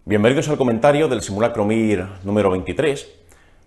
Bienvenidos al comentario del simulacro MIR número 23.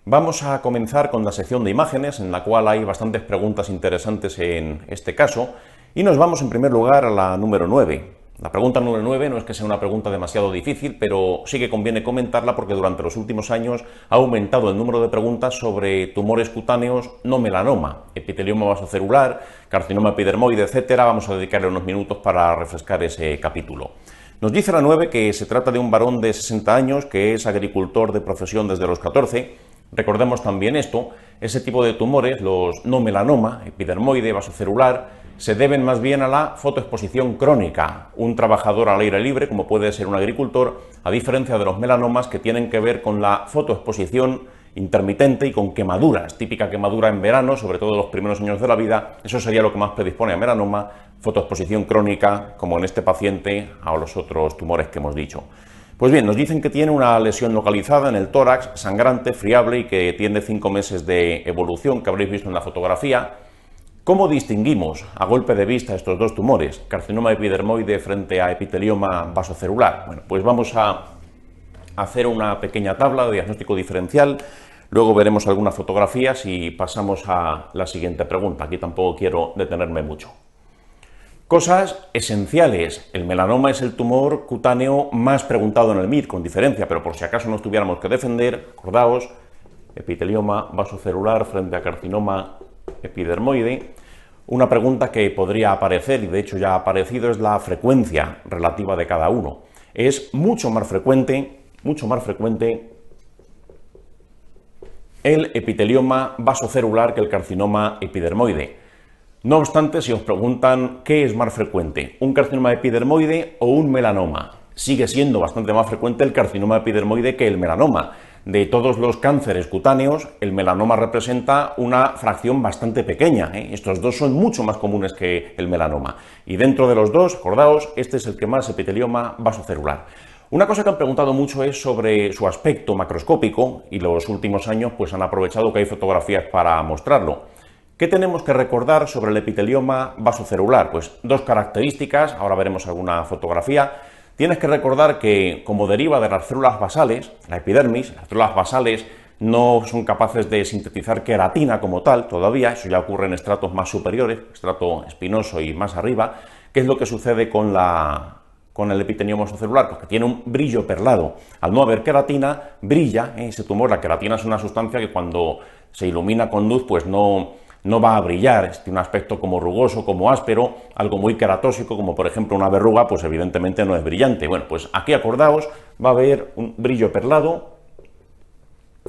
Vamos a comenzar con la sección de imágenes, en la cual hay bastantes preguntas interesantes en este caso, y nos vamos en primer lugar a la número 9. La pregunta número 9 no es que sea una pregunta demasiado difícil, pero sí que conviene comentarla porque durante los últimos años ha aumentado el número de preguntas sobre tumores cutáneos no melanoma, epitelioma vasocelular, carcinoma epidermoide, etcétera. Vamos a dedicarle unos minutos para refrescar ese capítulo. Nos dice la 9 que se trata de un varón de 60 años que es agricultor de profesión desde los 14. Recordemos también esto, ese tipo de tumores, los no melanoma, epidermoide, vasocelular, se deben más bien a la fotoexposición crónica. Un trabajador al aire libre, como puede ser un agricultor, a diferencia de los melanomas que tienen que ver con la fotoexposición intermitente y con quemaduras, típica quemadura en verano, sobre todo en los primeros años de la vida. Eso sería lo que más predispone a melanoma, fotoexposición crónica, como en este paciente, a los otros tumores que hemos dicho. Pues bien, nos dicen que tiene una lesión localizada en el tórax, sangrante, friable y que tiene 5 meses de evolución, que habréis visto en la fotografía. ¿Cómo distinguimos a golpe de vista estos dos tumores, carcinoma epidermoide frente a epitelioma vasocelular? Bueno, pues vamos a hacer una pequeña tabla de diagnóstico diferencial, luego veremos algunas fotografías y pasamos a la siguiente pregunta. Aquí tampoco quiero detenerme mucho. Cosas esenciales. El melanoma es el tumor cutáneo más preguntado en el MIR, con diferencia, pero por si acaso nos tuviéramos que defender, acordaos, epitelioma vasocelular frente a carcinoma epidermoide. Una pregunta que podría aparecer, y de hecho ya ha aparecido, es la frecuencia relativa de cada uno. Es mucho más frecuente el epitelioma vasocelular que el carcinoma epidermoide. No obstante, si os preguntan qué es más frecuente, un carcinoma epidermoide o un melanoma, sigue siendo bastante más frecuente el carcinoma epidermoide que el melanoma. De todos los cánceres cutáneos, el melanoma representa una fracción bastante pequeña, Estos dos son mucho más comunes que el melanoma. Y dentro de los dos, acordaos, este es el que más epitelioma vasocelular. Una cosa que han preguntado mucho es sobre su aspecto macroscópico, y los últimos años pues han aprovechado que hay fotografías para mostrarlo. ¿Qué tenemos que recordar sobre el epitelioma vasocelular? Pues dos características, ahora veremos alguna fotografía. Tienes que recordar que, como deriva de las células basales, la epidermis, las células basales no son capaces de sintetizar queratina como tal todavía, eso ya ocurre en estratos más superiores, estrato espinoso y más arriba. ¿Qué es lo que sucede con el epitelioma vasocelular? Pues que tiene un brillo perlado. Al no haber queratina, brilla ese tumor. La queratina es una sustancia que cuando se ilumina con luz, pues no va a brillar, tiene un aspecto como rugoso, como áspero, algo muy queratóxico, como por ejemplo una verruga, pues evidentemente no es brillante. Bueno, pues aquí acordaos, va a haber un brillo perlado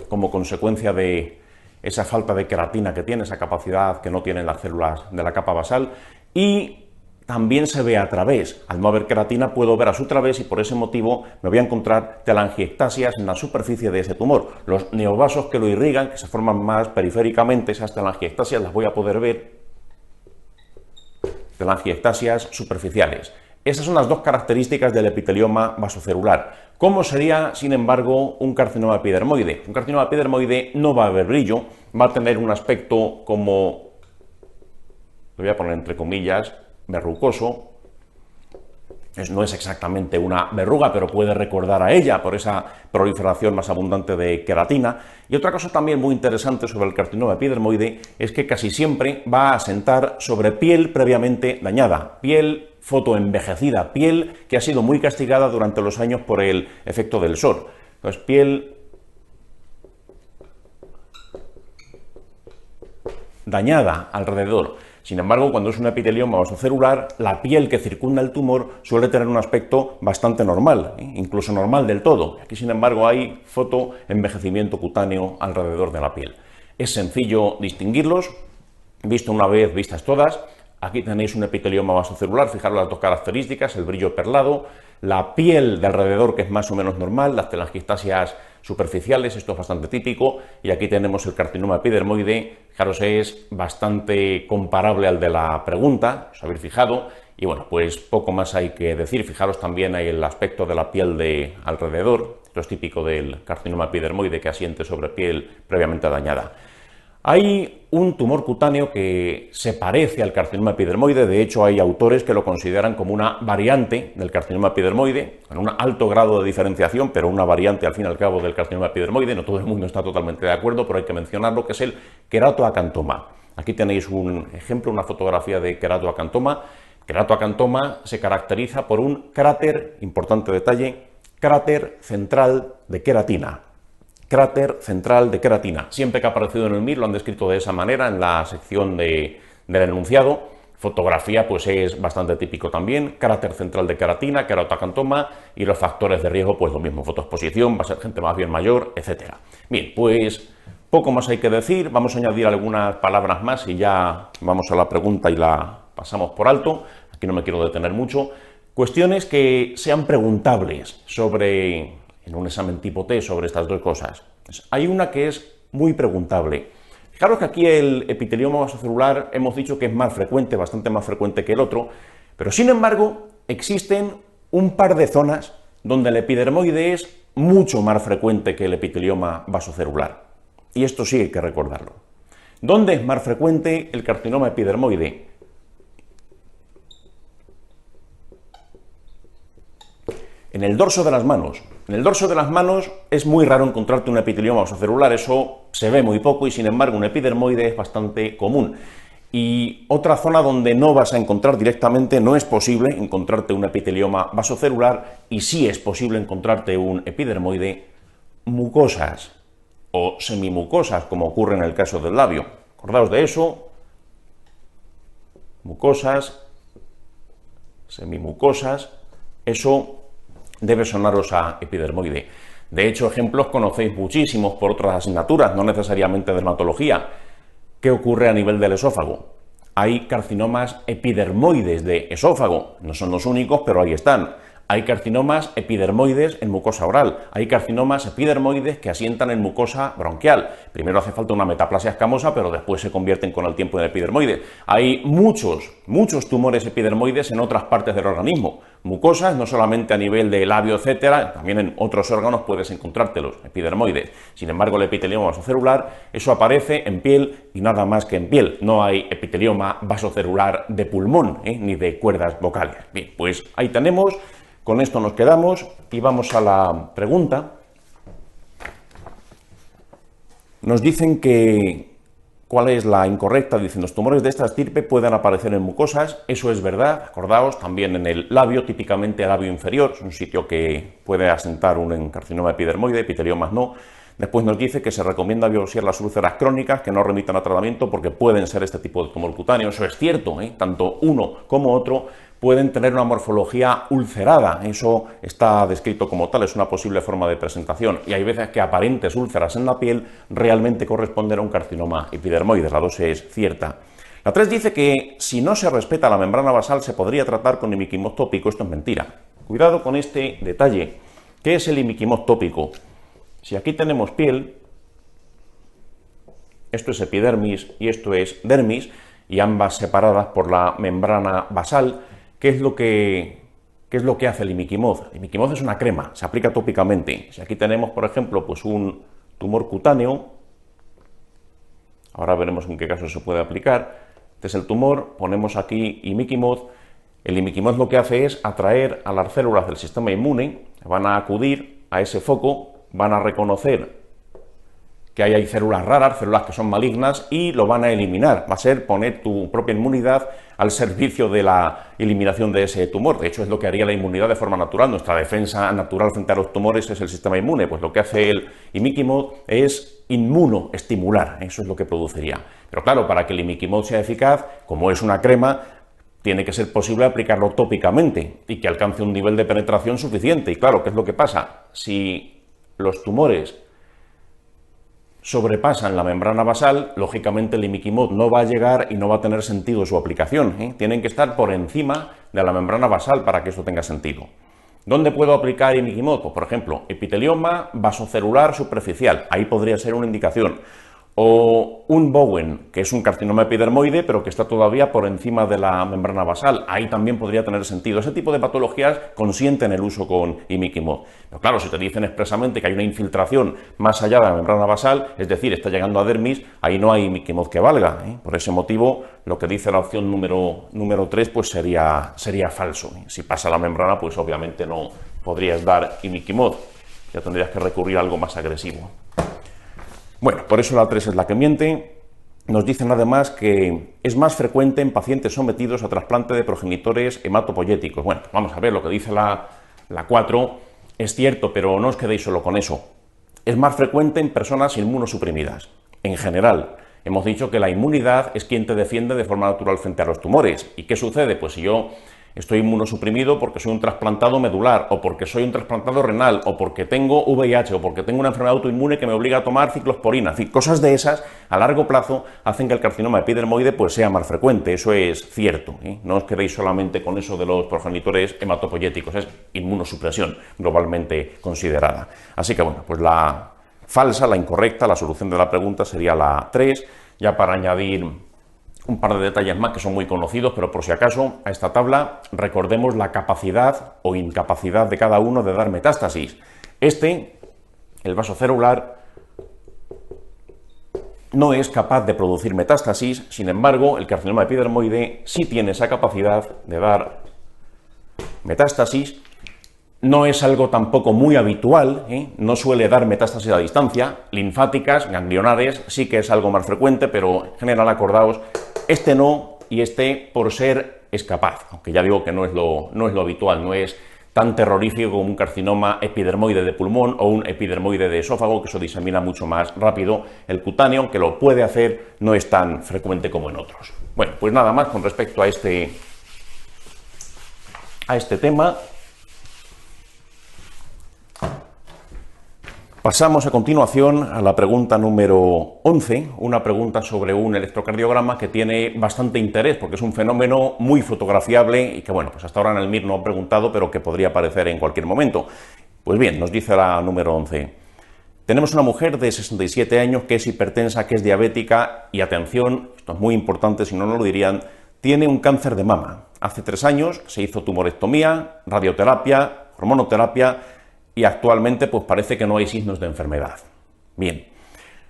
como consecuencia de esa falta de queratina que tiene, esa capacidad que no tienen las células de la capa basal, y también se ve a través. Al no haber queratina puedo ver a su través y por ese motivo me voy a encontrar telangiectasias en la superficie de ese tumor. Los neovasos que lo irrigan, que se forman más periféricamente, esas telangiectasias las voy a poder ver, telangiectasias superficiales. Esas son las dos características del epitelioma vasocelular. ¿Cómo sería, sin embargo, un carcinoma epidermoide? Un carcinoma epidermoide no va a haber brillo, va a tener un aspecto como, lo voy a poner entre comillas, verrucoso. No es exactamente una verruga, pero puede recordar a ella por esa proliferación más abundante de queratina. Y otra cosa también muy interesante sobre el carcinoma epidermoide es que casi siempre va a asentar sobre piel previamente dañada, piel fotoenvejecida, piel que ha sido muy castigada durante los años por el efecto del sol. Entonces, piel dañada alrededor. Sin embargo, cuando es un epitelioma vasocelular, la piel que circunda el tumor suele tener un aspecto bastante normal, incluso normal del todo. Aquí, sin embargo, hay fotoenvejecimiento cutáneo alrededor de la piel. Es sencillo distinguirlos, visto una vez, vistas todas. Aquí tenéis un epitelioma vasocelular, fijaros las dos características, el brillo perlado, la piel de alrededor que es más o menos normal, las telangiectasias superficiales, esto es bastante típico, y aquí tenemos el carcinoma epidermoide, fijaros, es bastante comparable al de la pregunta, os habéis fijado, y bueno, pues poco más hay que decir. Fijaros también hay el aspecto de la piel de alrededor, Esto es típico del carcinoma epidermoide que asiente sobre piel previamente dañada. Hay un tumor cutáneo que se parece al carcinoma epidermoide, de hecho hay autores que lo consideran como una variante del carcinoma epidermoide, con un alto grado de diferenciación, pero una variante al fin y al cabo del carcinoma epidermoide. No todo el mundo está totalmente de acuerdo, pero hay que mencionarlo, que es el queratoacantoma. Aquí tenéis un ejemplo, una fotografía de queratoacantoma. Queratoacantoma se caracteriza por un cráter, importante detalle, cráter central de queratina. Cráter central de queratina. Siempre que ha aparecido en el MIR lo han descrito de esa manera en la sección del enunciado. Fotografía pues es bastante típico también. Cráter central de queratina, queratoacantoma, y los factores de riesgo pues lo mismo, fotoexposición, va a ser gente más bien mayor, etcétera. Bien, pues poco más hay que decir. Vamos a añadir algunas palabras más y ya vamos a la pregunta y la pasamos por alto. Aquí no me quiero detener mucho. Cuestiones que sean preguntables sobre, en un examen tipo T, sobre estas dos cosas. Hay una que es muy preguntable. Fijaros que aquí el epitelioma vasocelular hemos dicho que es más frecuente, bastante más frecuente que el otro, pero sin embargo existen un par de zonas donde el epidermoide es mucho más frecuente que el epitelioma vasocelular. Y esto sí hay que recordarlo. ¿Dónde es más frecuente el carcinoma epidermoide? En el dorso de las manos. En el dorso de las manos es muy raro encontrarte un epitelioma vasocelular, eso se ve muy poco, y sin embargo un epidermoide es bastante común. Y otra zona donde no vas a encontrar directamente, no es posible encontrarte un epitelioma vasocelular, y sí es posible encontrarte un epidermoide, mucosas o semimucosas, como ocurre en el caso del labio. Acordaos de eso, mucosas, semimucosas, eso debe sonaros a epidermoide. De hecho, ejemplos conocéis muchísimos por otras asignaturas, no necesariamente dermatología. ¿Qué ocurre a nivel del esófago? Hay carcinomas epidermoides de esófago, no son los únicos, pero ahí están. Hay carcinomas epidermoides en mucosa oral, hay carcinomas epidermoides que asientan en mucosa bronquial. Primero hace falta una metaplasia escamosa, pero después se convierten con el tiempo en epidermoides. Hay muchos tumores epidermoides en otras partes del organismo. Mucosas, no solamente a nivel de labio, etcétera, también en otros órganos puedes encontrártelos, epidermoides. Sin embargo, el epitelioma vasocelular, eso aparece en piel y nada más que en piel. No hay epitelioma vasocelular de pulmón, ni de cuerdas vocales. Bien, pues ahí tenemos. Con esto nos quedamos y vamos a la pregunta. Nos dicen que ¿cuál es la incorrecta? Dicen, los tumores de esta estirpe pueden aparecer en mucosas. Eso es verdad, acordaos, también en el labio, típicamente el labio inferior, es un sitio que puede asentar un carcinoma epidermoide, epiteliomas no. Después nos dice que se recomienda biopsiar las úlceras crónicas que no remitan a tratamiento porque pueden ser este tipo de tumor cutáneo. Eso es cierto, tanto uno como otro pueden tener una morfología ulcerada, eso está descrito como tal, es una posible forma de presentación, y hay veces que aparentes úlceras en la piel realmente corresponden a un carcinoma epidermoide, la 2 es cierta. La 3 dice que si no se respeta la membrana basal se podría tratar con imiquimod tópico. Esto es mentira. Cuidado con este detalle. ¿Qué es el imiquimod tópico? Si aquí tenemos piel, esto es epidermis y esto es dermis, y ambas separadas por la membrana basal, ¿qué es lo que hace el imiquimod? El imiquimod es una crema, se aplica tópicamente. Si aquí tenemos, por ejemplo, pues un tumor cutáneo, ahora veremos en qué caso se puede aplicar. Este es el tumor, ponemos aquí imiquimod. El imiquimod lo que hace es atraer a las células del sistema inmune, van a acudir a ese foco, van a reconocer que ahí hay células raras, células que son malignas, y lo van a eliminar. Va a ser poner tu propia inmunidad al servicio de la eliminación de ese tumor. De hecho, es lo que haría la inmunidad de forma natural. Nuestra defensa natural frente a los tumores es el sistema inmune. Pues lo que hace el imiquimod es inmunoestimular. Eso es lo que produciría. Pero claro, para que el imiquimod sea eficaz, como es una crema, tiene que ser posible aplicarlo tópicamente y que alcance un nivel de penetración suficiente. Y claro, ¿qué es lo que pasa? Si los tumores sobrepasan la membrana basal, lógicamente el imiquimod no va a llegar y no va a tener sentido su aplicación. Tienen que estar por encima de la membrana basal para que esto tenga sentido. ¿Dónde puedo aplicar imiquimod? Pues, por ejemplo, epitelioma vasocelular superficial, ahí podría ser una indicación. O un Bowen, que es un carcinoma epidermoide, pero que está todavía por encima de la membrana basal. Ahí también podría tener sentido. Ese tipo de patologías consienten el uso con imiquimod. Pero claro, si te dicen expresamente que hay una infiltración más allá de la membrana basal, es decir, está llegando a dermis, ahí no hay imiquimod que valga, ¿eh? Por ese motivo, lo que dice la opción número 3, pues sería falso. Si pasa la membrana, pues obviamente no podrías dar imiquimod. Ya tendrías que recurrir a algo más agresivo. Bueno, por eso la 3 es la que miente. Nos dicen además que es más frecuente en pacientes sometidos a trasplante de progenitores hematopoyéticos. Bueno, vamos a ver lo que dice la 4. Es cierto, pero no os quedéis solo con eso. Es más frecuente en personas inmunosuprimidas. En general, hemos dicho que la inmunidad es quien te defiende de forma natural frente a los tumores. ¿Y qué sucede? Pues si yo estoy inmunosuprimido porque soy un trasplantado medular, o porque soy un trasplantado renal, o porque tengo VIH, o porque tengo una enfermedad autoinmune que me obliga a tomar ciclosporina. En fin, cosas de esas, a largo plazo, hacen que el carcinoma epidermoide pues, sea más frecuente. Eso es cierto, ¿eh? No os quedéis solamente con eso de los progenitores hematopoyéticos. Es inmunosupresión globalmente considerada. Así que, bueno, pues la falsa, la incorrecta, la solución de la pregunta sería la 3, ya para añadir un par de detalles más que son muy conocidos, pero por si acaso, a esta tabla recordemos la capacidad o incapacidad de cada uno de dar metástasis. El vaso celular, no es capaz de producir metástasis, sin embargo, el carcinoma epidermoide sí tiene esa capacidad de dar metástasis. No es algo tampoco muy habitual, ¿eh? No suele dar metástasis a distancia. Linfáticas, ganglionares, sí que es algo más frecuente, pero en general acordaos, no, y por ser es capaz, aunque ya digo que no es lo habitual, no es tan terrorífico como un carcinoma epidermoide de pulmón o un epidermoide de esófago, que eso disemina mucho más rápido. El cutáneo, aunque lo puede hacer, no es tan frecuente como en otros. Bueno, pues nada más con respecto a este tema. Pasamos a continuación a la pregunta número 11, una pregunta sobre un electrocardiograma que tiene bastante interés porque es un fenómeno muy fotografiable y que, bueno, pues hasta ahora en el MIR no he preguntado, pero que podría aparecer en cualquier momento. Pues bien, nos dice la número 11. Tenemos una mujer de 67 años que es hipertensa, que es diabética y, atención, esto es muy importante, si no, no lo dirían, tiene un cáncer de mama. Hace 3 años se hizo tumorectomía, radioterapia, hormonoterapia, y actualmente pues parece que no hay signos de enfermedad. Bien,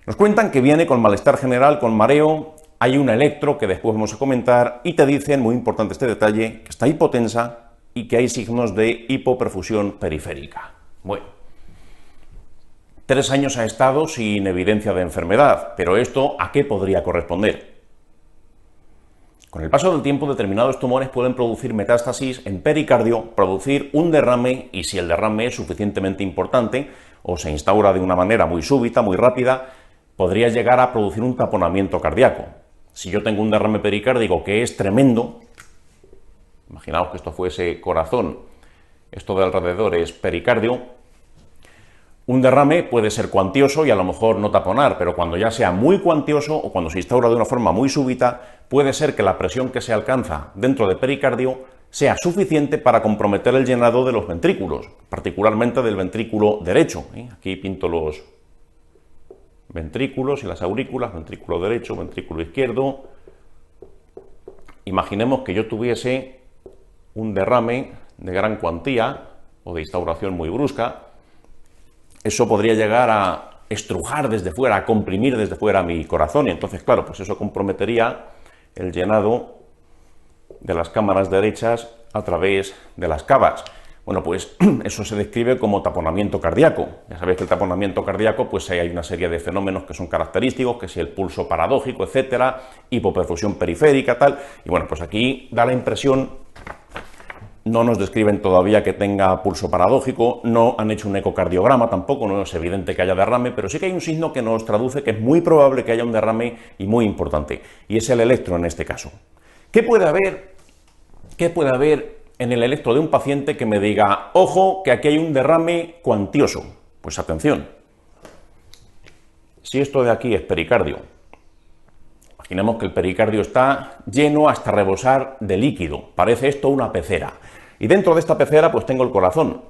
nos cuentan que viene con malestar general, con mareo, hay un electro que después vamos a comentar y te dicen, muy importante este detalle, que está hipotensa y que hay signos de hipoperfusión periférica. Bueno, 3 años ha estado sin evidencia de enfermedad, pero ¿esto a qué podría corresponder? Con el paso del tiempo, determinados tumores pueden producir metástasis en pericardio, producir un derrame, y si el derrame es suficientemente importante o se instaura de una manera muy súbita, muy rápida, podría llegar a producir un taponamiento cardíaco. Si yo tengo un derrame pericárdico que es tremendo, imaginaos que esto fuese corazón, esto de alrededor es pericardio, un derrame puede ser cuantioso y a lo mejor no taponar, pero cuando ya sea muy cuantioso o cuando se instaura de una forma muy súbita, puede ser que la presión que se alcanza dentro del pericardio sea suficiente para comprometer el llenado de los ventrículos, particularmente del ventrículo derecho. Aquí pinto los ventrículos y las aurículas, ventrículo derecho, ventrículo izquierdo. Imaginemos que yo tuviese un derrame de gran cuantía o de instauración muy brusca. Eso podría llegar a estrujar desde fuera, a comprimir desde fuera mi corazón, y entonces, claro, pues eso comprometería el llenado de las cámaras derechas a través de las cavas. Bueno, pues eso se describe como taponamiento cardíaco. Ya sabéis que el taponamiento cardíaco, pues hay una serie de fenómenos que son característicos, que si el pulso paradójico, etcétera, hipoperfusión periférica, tal, y bueno, pues aquí da la impresión. No nos describen todavía que tenga pulso paradójico, no han hecho un ecocardiograma tampoco, no es evidente que haya derrame, pero sí que hay un signo que nos traduce que es muy probable que haya un derrame y muy importante, y es el electro en este caso. ¿Qué puede haber en el electro de un paciente que me diga, ojo, que aquí hay un derrame cuantioso? Pues atención, si esto de aquí es pericardio, imaginemos que el pericardio está lleno hasta rebosar de líquido, parece esto una pecera. Y dentro de esta pecera pues tengo el corazón,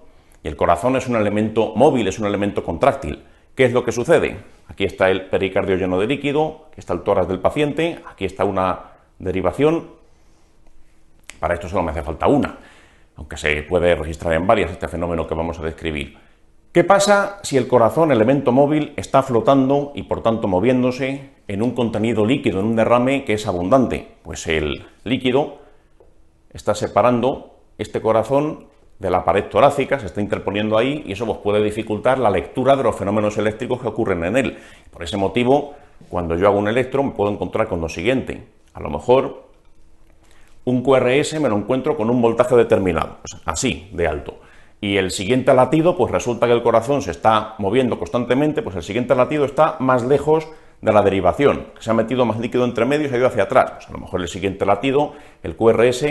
y el corazón es un elemento móvil, es un elemento contráctil. ¿Qué es lo que sucede? Aquí está el pericardio lleno de líquido, aquí está el tórax del paciente, aquí está una derivación. Para esto solo me hace falta una, aunque se puede registrar en varias este fenómeno que vamos a describir. ¿Qué pasa si el corazón, elemento móvil, está flotando y por tanto moviéndose en un contenido líquido, en un derrame que es abundante? Pues el líquido está separando este corazón de la pared torácica, se está interponiendo ahí y eso pues, puede dificultar la lectura de los fenómenos eléctricos que ocurren en él. Por ese motivo, cuando yo hago un electro me puedo encontrar con lo siguiente. A lo mejor un QRS me lo encuentro con un voltaje determinado, pues así de alto. Y el siguiente latido, pues resulta que el corazón se está moviendo constantemente, pues el siguiente latido está más lejos de la derivación, se ha metido más líquido entre medio y se ha ido hacia atrás. Pues a lo mejor el siguiente latido, el QRS,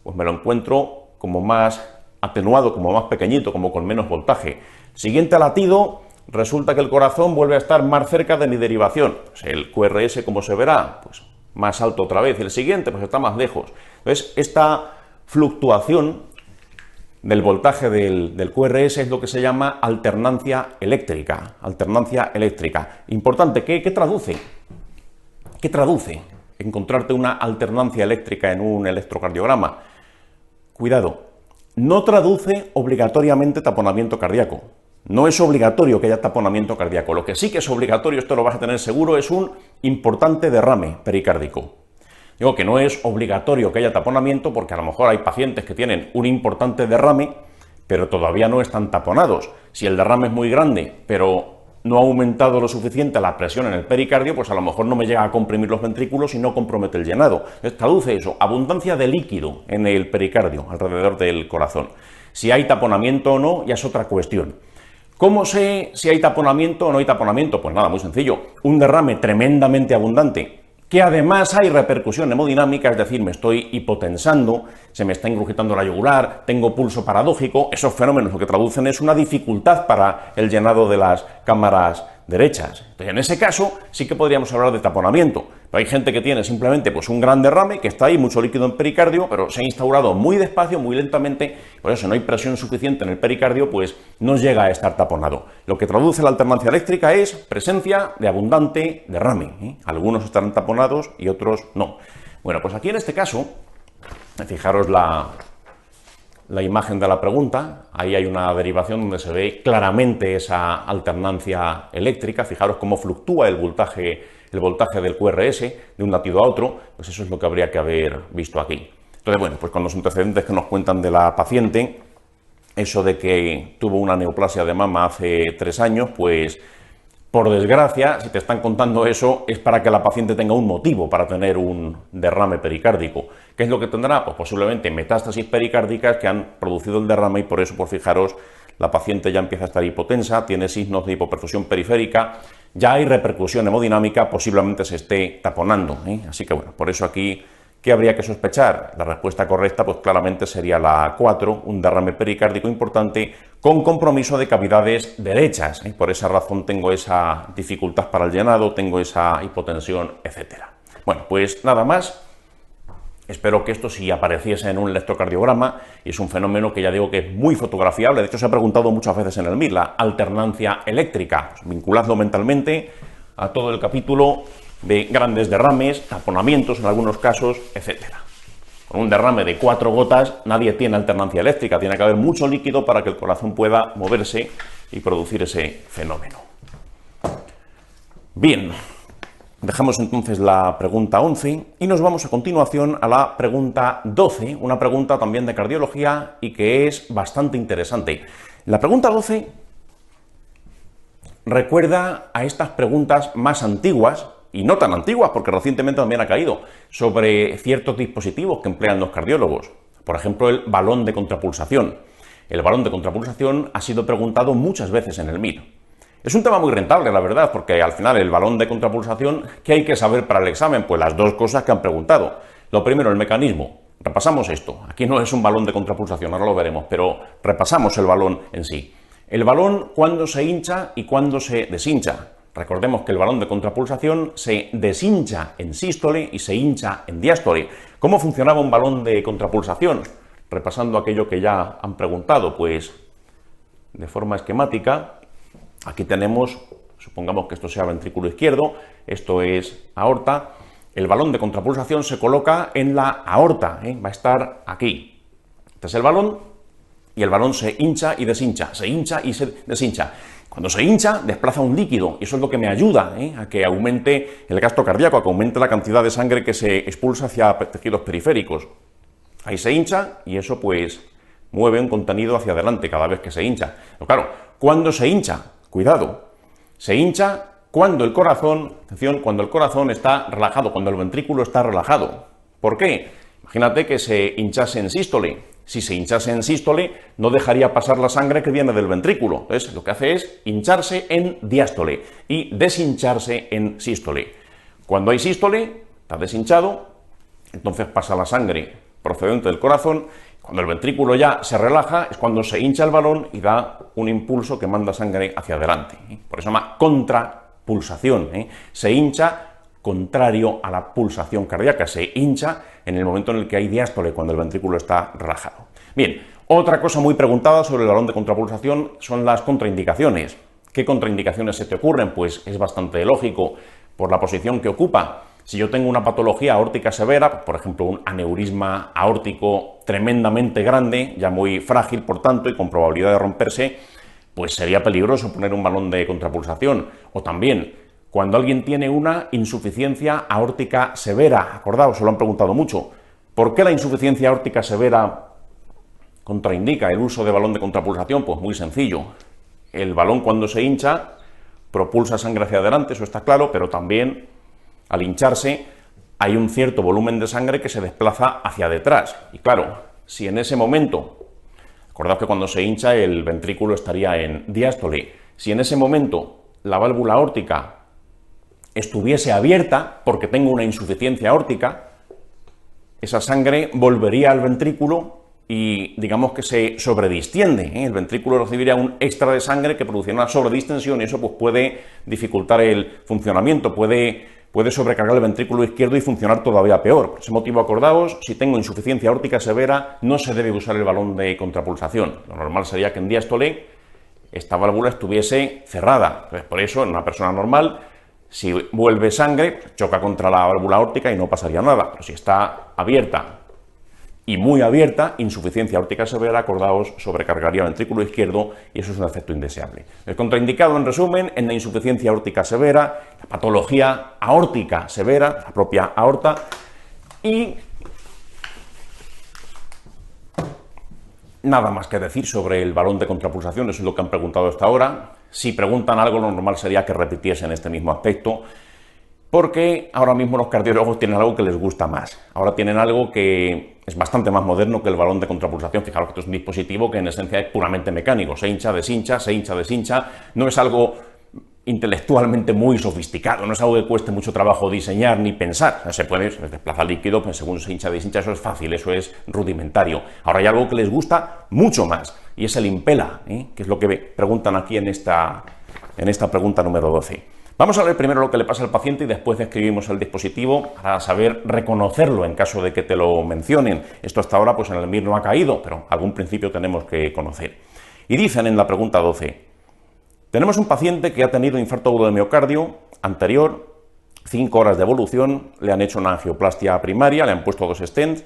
pues me lo encuentro como más atenuado, como más pequeñito, como con menos voltaje. Siguiente latido, resulta que el corazón vuelve a estar más cerca de mi derivación. Pues el QRS, como se verá, pues más alto otra vez. Y el siguiente, pues está más lejos. Entonces, esta fluctuación del voltaje del QRS es lo que se llama alternancia eléctrica. Alternancia eléctrica. Importante, ¿qué traduce? ¿Qué traduce encontrarte una alternancia eléctrica en un electrocardiograma? Cuidado, no traduce obligatoriamente taponamiento cardíaco. No es obligatorio que haya taponamiento cardíaco. Lo que sí que es obligatorio, esto lo vas a tener seguro, es un importante derrame pericárdico. Digo que no es obligatorio que haya taponamiento porque a lo mejor hay pacientes que tienen un importante derrame, pero todavía no están taponados. Si el derrame es muy grande, pero no ha aumentado lo suficiente la presión en el pericardio, pues a lo mejor no me llega a comprimir los ventrículos y no compromete el llenado. Entonces, traduce eso, abundancia de líquido en el pericardio, alrededor del corazón. Si hay taponamiento o no, ya es otra cuestión. ¿Cómo sé si hay taponamiento o no hay taponamiento? Pues nada, muy sencillo. Un derrame tremendamente abundante, que además hay repercusión hemodinámica, es decir, me estoy hipotensando, se me está ingurgitando la yugular, tengo pulso paradójico, esos fenómenos lo que traducen es una dificultad para el llenado de las cámaras derechas. Entonces, en ese caso sí que podríamos hablar de taponamiento. Pero hay gente que tiene simplemente pues, un gran derrame, que está ahí, mucho líquido en pericardio, pero se ha instaurado muy despacio, muy lentamente, por eso no hay presión suficiente en el pericardio, pues no llega a estar taponado. Lo que traduce la alternancia eléctrica es presencia de abundante derrame. Algunos estarán taponados y otros no. Bueno, pues aquí en este caso, fijaros la imagen de la pregunta, ahí hay una derivación donde se ve claramente esa alternancia eléctrica, fijaros cómo fluctúa el voltaje del QRS de un latido a otro, pues eso es lo que habría que haber visto aquí. Entonces, bueno, pues con los antecedentes que nos cuentan de la paciente, eso de que tuvo una neoplasia de mama hace 3 años, pues por desgracia, si te están contando eso, es para que la paciente tenga un motivo para tener un derrame pericárdico. ¿Qué es lo que tendrá? Pues posiblemente metástasis pericárdicas que han producido el derrame y por eso, por fijaros, la paciente ya empieza a estar hipotensa, tiene signos de hipoperfusión periférica, ya hay repercusión hemodinámica, posiblemente se esté taponando. Así que bueno, por eso aquí, ¿qué habría que sospechar? La respuesta correcta pues claramente sería la 4, un derrame pericárdico importante con compromiso de cavidades derechas. Por esa razón tengo esa dificultad para el llenado, tengo esa hipotensión, etc. Bueno, pues nada más. Espero que esto sí apareciese en un electrocardiograma y es un fenómeno que ya digo que es muy fotografiable. De hecho, se ha preguntado muchas veces en el MIR, la alternancia eléctrica. Pues vinculadlo mentalmente a todo el capítulo de grandes derrames, taponamientos en algunos casos, etc. Con un derrame de 4 gotas nadie tiene alternancia eléctrica, tiene que haber mucho líquido para que el corazón pueda moverse y producir ese fenómeno. Bien, dejamos entonces la pregunta 11 y nos vamos a continuación a la pregunta 12, una pregunta también de cardiología y que es bastante interesante. La pregunta 12 recuerda a estas preguntas más antiguas, y no tan antiguas, porque recientemente también ha caído, sobre ciertos dispositivos que emplean los cardiólogos. Por ejemplo, el balón de contrapulsación. El balón de contrapulsación ha sido preguntado muchas veces en el MIR. Es un tema muy rentable, la verdad, porque al final el balón de contrapulsación, ¿qué hay que saber para el examen? Pues las dos cosas que han preguntado. Lo primero, el mecanismo. Repasamos esto. Aquí no es un balón de contrapulsación, ahora lo veremos, pero repasamos el balón en sí. El balón, ¿cuándo se hincha y cuándo se deshincha? Recordemos que el balón de contrapulsación se deshincha en sístole y se hincha en diástole. ¿Cómo funcionaba un balón de contrapulsación? Repasando aquello que ya han preguntado, pues de forma esquemática, aquí tenemos supongamos que esto sea ventrículo izquierdo, esto es aorta, el balón de contrapulsación se coloca en la aorta, va a estar aquí. Este es el balón, y el balón se hincha y deshincha, se hincha y se deshincha. Cuando se hincha, desplaza un líquido, y eso es lo que me ayuda a que aumente el gasto cardíaco, a que aumente la cantidad de sangre que se expulsa hacia tejidos periféricos. Ahí se hincha, y eso pues mueve un contenido hacia adelante cada vez que se hincha. Pero claro, ¿cuándo se hincha? Cuidado, se hincha cuando el corazón, atención, cuando el corazón está relajado, cuando el ventrículo está relajado. ¿Por qué? Imagínate que se hinchase en sístole. Si se hinchase en sístole, no dejaría pasar la sangre que viene del ventrículo. Entonces, lo que hace es hincharse en diástole y deshincharse en sístole. Cuando hay sístole, está deshinchado, entonces pasa la sangre procedente del corazón. Cuando el ventrículo ya se relaja, es cuando se hincha el balón y da un impulso que manda sangre hacia adelante. Por eso se llama contrapulsación. Se hincha contrario a la pulsación cardíaca, se hincha en el momento en el que hay diástole, cuando el ventrículo está relajado. Bien, otra cosa muy preguntada sobre el balón de contrapulsación son las contraindicaciones. ¿Qué contraindicaciones se te ocurren? Pues es bastante lógico, por la posición que ocupa. Si yo tengo una patología aórtica severa, por ejemplo un aneurisma aórtico tremendamente grande, ya muy frágil por tanto y con probabilidad de romperse, pues sería peligroso poner un balón de contrapulsación. O también cuando alguien tiene una insuficiencia aórtica severa, acordaos, se lo han preguntado mucho, ¿por qué la insuficiencia aórtica severa contraindica el uso de balón de contrapulsación? Pues muy sencillo, el balón cuando se hincha propulsa sangre hacia adelante, eso está claro, pero también al hincharse hay un cierto volumen de sangre que se desplaza hacia detrás, y claro, si en ese momento, acordaos que cuando se hincha el ventrículo estaría en diástole, si en ese momento la válvula aórtica estuviese abierta, porque tengo una insuficiencia aórtica, esa sangre volvería al ventrículo y digamos que se sobredistiende, el ventrículo recibiría un extra de sangre que produciría una sobredistensión y eso pues puede dificultar el funcionamiento, puede sobrecargar el ventrículo izquierdo y funcionar todavía peor. Por ese motivo, acordaos, si tengo insuficiencia aórtica severa, no se debe usar el balón de contrapulsación. Lo normal sería que en diástole esta válvula estuviese cerrada. Entonces, por eso, en una persona normal, si vuelve sangre, choca contra la válvula aórtica y no pasaría nada. Pero si está abierta y muy abierta, insuficiencia aórtica severa, acordaos, sobrecargaría el ventrículo izquierdo y eso es un efecto indeseable. El contraindicado, en resumen, en la insuficiencia aórtica severa, la patología aórtica severa, la propia aorta, y nada más que decir sobre el balón de contrapulsación, eso es lo que han preguntado hasta ahora. Si preguntan algo, lo normal sería que repitiesen este mismo aspecto, porque ahora mismo los cardiólogos tienen algo que les gusta más. Ahora tienen algo que es bastante más moderno que el balón de contrapulsación. Fijaros que esto es un dispositivo que en esencia es puramente mecánico. Se hincha, deshincha, se hincha, deshincha. No es algo intelectualmente muy sofisticado, no es algo que cueste mucho trabajo diseñar ni pensar. Se puede desplazar líquido, pues según se hincha, deshincha, eso es fácil, eso es rudimentario. Ahora hay algo que les gusta mucho más, y es el Impella, que es lo que preguntan aquí en esta pregunta número 12. Vamos a ver primero lo que le pasa al paciente y después describimos el dispositivo para saber reconocerlo en caso de que te lo mencionen. Esto hasta ahora pues en el MIR no ha caído, pero algún principio tenemos que conocer. Y dicen en la pregunta 12, tenemos un paciente que ha tenido infarto agudo de miocardio anterior, 5 horas de evolución, le han hecho una angioplastia primaria, le han puesto 2 stents,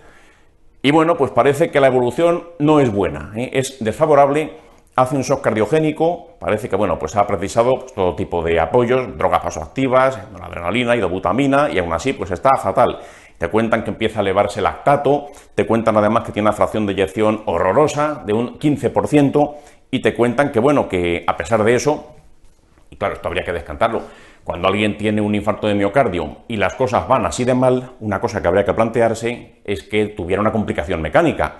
y bueno, pues parece que la evolución no es buena, es desfavorable, hace un shock cardiogénico, parece que bueno, pues ha precisado pues, todo tipo de apoyos, drogas vasoactivas, adrenalina, idobutamina, y aún así pues está fatal. Te cuentan que empieza a elevarse el lactato, te cuentan además que tiene una fracción de eyección horrorosa, de un 15%, y te cuentan que bueno, que a pesar de eso, y claro, esto habría que descartarlo, cuando alguien tiene un infarto de miocardio y las cosas van así de mal, una cosa que habría que plantearse es que tuviera una complicación mecánica.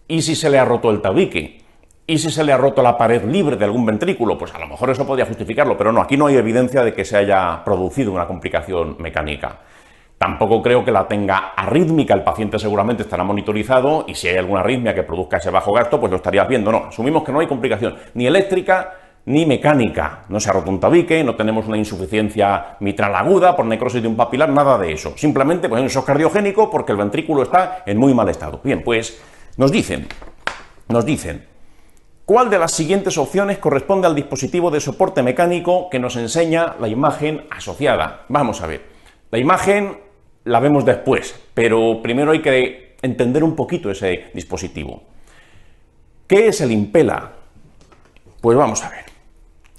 ¿Y si se le ha roto el tabique? ¿Y si se le ha roto la pared libre de algún ventrículo? Pues a lo mejor eso podría justificarlo, pero no, aquí no hay evidencia de que se haya producido una complicación mecánica. Tampoco creo que la tenga arrítmica, el paciente seguramente estará monitorizado y si hay alguna arritmia que produzca ese bajo gasto, pues lo estarías viendo. No, asumimos que no hay complicación, ni eléctrica ni mecánica. No se ha roto un tabique, no tenemos una insuficiencia mitral aguda por necrosis de un papilar, nada de eso. Simplemente pues, un shock cardiogénico porque el ventrículo está en muy mal estado. Bien, pues nos dicen ¿Cuál de las siguientes opciones corresponde al dispositivo de soporte mecánico que nos enseña la imagen asociada? Vamos a ver. La imagen la vemos después, pero primero hay que entender un poquito ese dispositivo. ¿Qué es el Impela? Pues vamos a ver.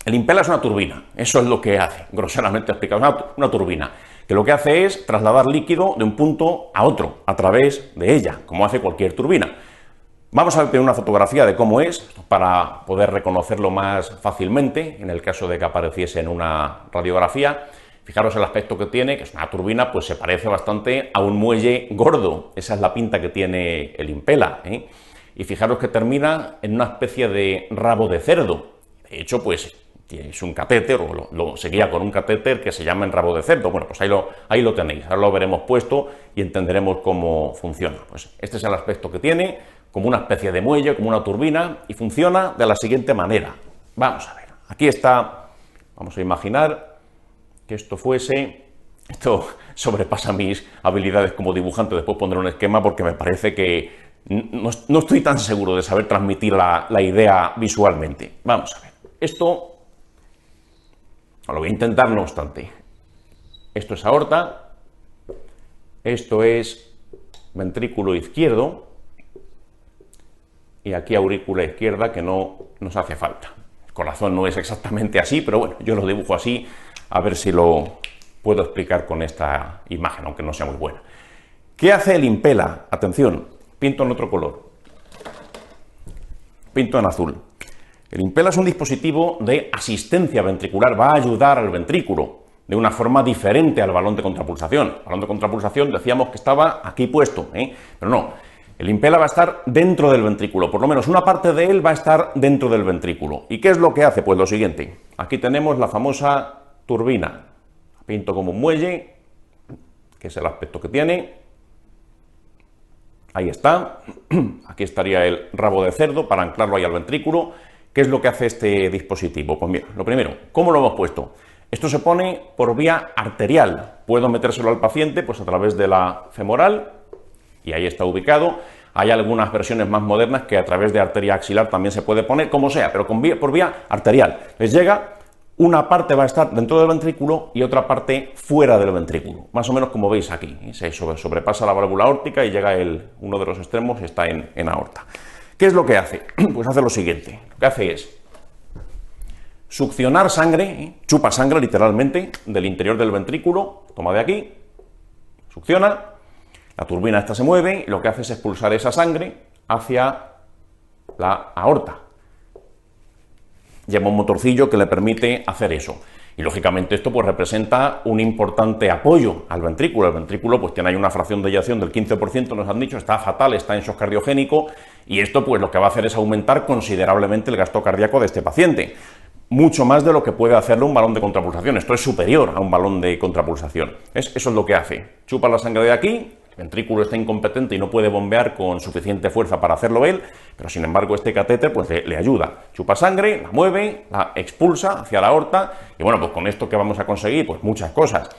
El Impela es una turbina, eso es lo que hace, groseramente explicado, una turbina, que lo que hace es trasladar líquido de un punto a otro, a través de ella, como hace cualquier turbina. Vamos a ver una fotografía de cómo es, para poder reconocerlo más fácilmente, en el caso de que apareciese en una radiografía. Fijaros el aspecto que tiene, que es una turbina, pues se parece bastante a un muelle gordo, esa es la pinta que tiene el Impela, ¿eh? Y fijaros que termina en una especie de rabo de cerdo, de hecho, pues es un catéter, o lo seguía con un catéter que se llama en rabo de cerdo. Bueno, pues ahí lo tenéis, ahora lo veremos puesto y entenderemos cómo funciona. Pues este es el aspecto que tiene, como una especie de muelle, como una turbina, y funciona de la siguiente manera. Vamos a ver, aquí está, vamos a imaginar que esto sobrepasa mis habilidades como dibujante, después pondré un esquema porque me parece que no estoy tan seguro de saber transmitir la idea visualmente. Vamos a ver, esto lo voy a intentar no obstante. Esto es aorta, esto es ventrículo izquierdo y aquí aurícula izquierda, que no nos hace falta. El corazón no es exactamente así, pero bueno, yo lo dibujo así, a ver si lo puedo explicar con esta imagen, aunque no sea muy buena. ¿Qué hace el Impela? Atención, pinto en otro color, pinto en azul. El Impela es un dispositivo de asistencia ventricular, va a ayudar al ventrículo de una forma diferente al balón de contrapulsación. El balón de contrapulsación decíamos que estaba aquí puesto, pero no. El Impela va a estar dentro del ventrículo, por lo menos una parte de él va a estar dentro del ventrículo. ¿Y qué es lo que hace? Pues lo siguiente, aquí tenemos la famosa turbina. La pinto como un muelle, que es el aspecto que tiene. Ahí está, aquí estaría el rabo de cerdo para anclarlo ahí al ventrículo. ¿Qué es lo que hace este dispositivo? Pues mira, lo primero, ¿cómo lo hemos puesto? Esto se pone por vía arterial. Puedo metérselo al paciente pues a través de la femoral y ahí está ubicado. Hay algunas versiones más modernas que a través de arteria axilar también se puede poner, como sea, pero por vía arterial. Les llega, una parte va a estar dentro del ventrículo y otra parte fuera del ventrículo, más o menos como veis aquí. Se sobrepasa la válvula aórtica y llega uno de los extremos y está en aorta. ¿Qué es lo que hace? Pues hace lo siguiente, lo que hace es succionar sangre, chupa sangre literalmente del interior del ventrículo, toma de aquí, succiona, la turbina esta se mueve y lo que hace es expulsar esa sangre hacia la aorta. Lleva un motorcillo que le permite hacer eso. Y lógicamente esto pues representa un importante apoyo al ventrículo. El ventrículo pues tiene ahí una fracción de eyección del 15%, nos han dicho, está fatal, está en shock cardiogénico, y esto pues lo que va a hacer es aumentar considerablemente el gasto cardíaco de este paciente. Mucho más de lo que puede hacerlo un balón de contrapulsación. Esto es superior a un balón de contrapulsación. Eso es lo que hace. Chupa la sangre de aquí, el ventrículo está incompetente y no puede bombear con suficiente fuerza para hacerlo él, pero sin embargo este catéter pues le ayuda. Chupa sangre, la mueve, la expulsa hacia la aorta y bueno, pues con esto ¿qué vamos a conseguir? Pues muchas cosas.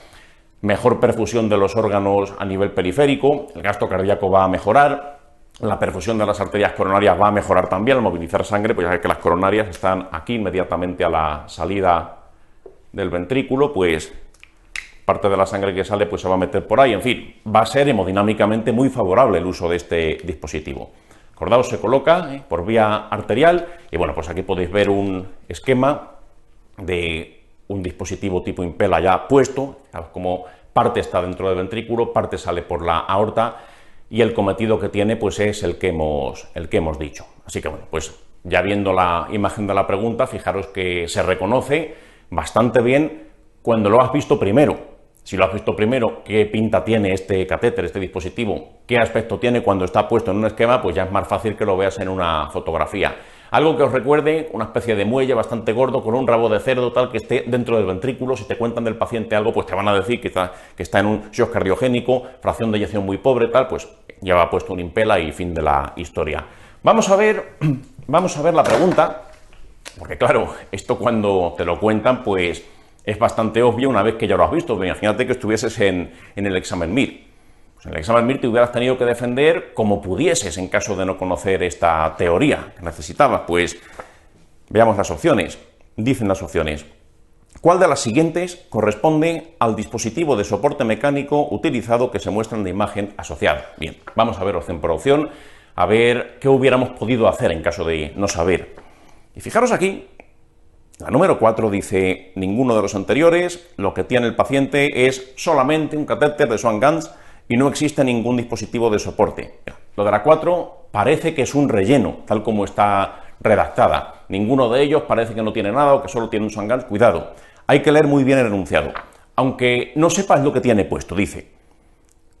Mejor perfusión de los órganos a nivel periférico, el gasto cardíaco va a mejorar, la perfusión de las arterias coronarias va a mejorar también. Al movilizar sangre, pues ya que las coronarias están aquí inmediatamente a la salida del ventrículo, pues parte de la sangre que sale pues se va a meter por ahí. En fin, va a ser hemodinámicamente muy favorable el uso de este dispositivo. Acordaos, se coloca por vía arterial y bueno, pues aquí podéis ver un esquema de un dispositivo tipo Impela ya puesto, como parte está dentro del ventrículo, parte sale por la aorta y el cometido que tiene pues es el que hemos dicho. Así que bueno, pues ya viendo la imagen de la pregunta, fijaros que se reconoce bastante bien cuando lo has visto primero. Si lo has visto primero, qué pinta tiene este catéter, este dispositivo, qué aspecto tiene cuando está puesto en un esquema, pues ya es más fácil que lo veas en una fotografía. Algo que os recuerde, una especie de muelle bastante gordo con un rabo de cerdo tal que esté dentro del ventrículo. Si te cuentan del paciente algo, pues te van a decir que está en un shock cardiogénico, fracción de eyección muy pobre, tal, pues lleva puesto un Impela y fin de la historia. Vamos a ver la pregunta, porque claro, esto cuando te lo cuentan, pues es bastante obvio una vez que ya lo has visto. Imagínate que estuvieses en el examen MIR. Pues en el examen MIR te hubieras tenido que defender como pudieses en caso de no conocer esta teoría que necesitabas. Pues veamos las opciones. Dicen las opciones: ¿cuál de las siguientes corresponde al dispositivo de soporte mecánico utilizado que se muestra en la imagen asociada? Bien, vamos a ver opción por opción, a ver qué hubiéramos podido hacer en caso de no saber. Y fijaros aquí, la número 4 dice: ninguno de los anteriores, lo que tiene el paciente es solamente un catéter de Swan-Ganz y no existe ningún dispositivo de soporte. Lo de la 4 parece que es un relleno, tal como está redactada. Ninguno de ellos parece que no tiene nada o que solo tiene un Swan-Ganz. Cuidado, hay que leer muy bien el enunciado. Aunque no sepas lo que tiene puesto, dice: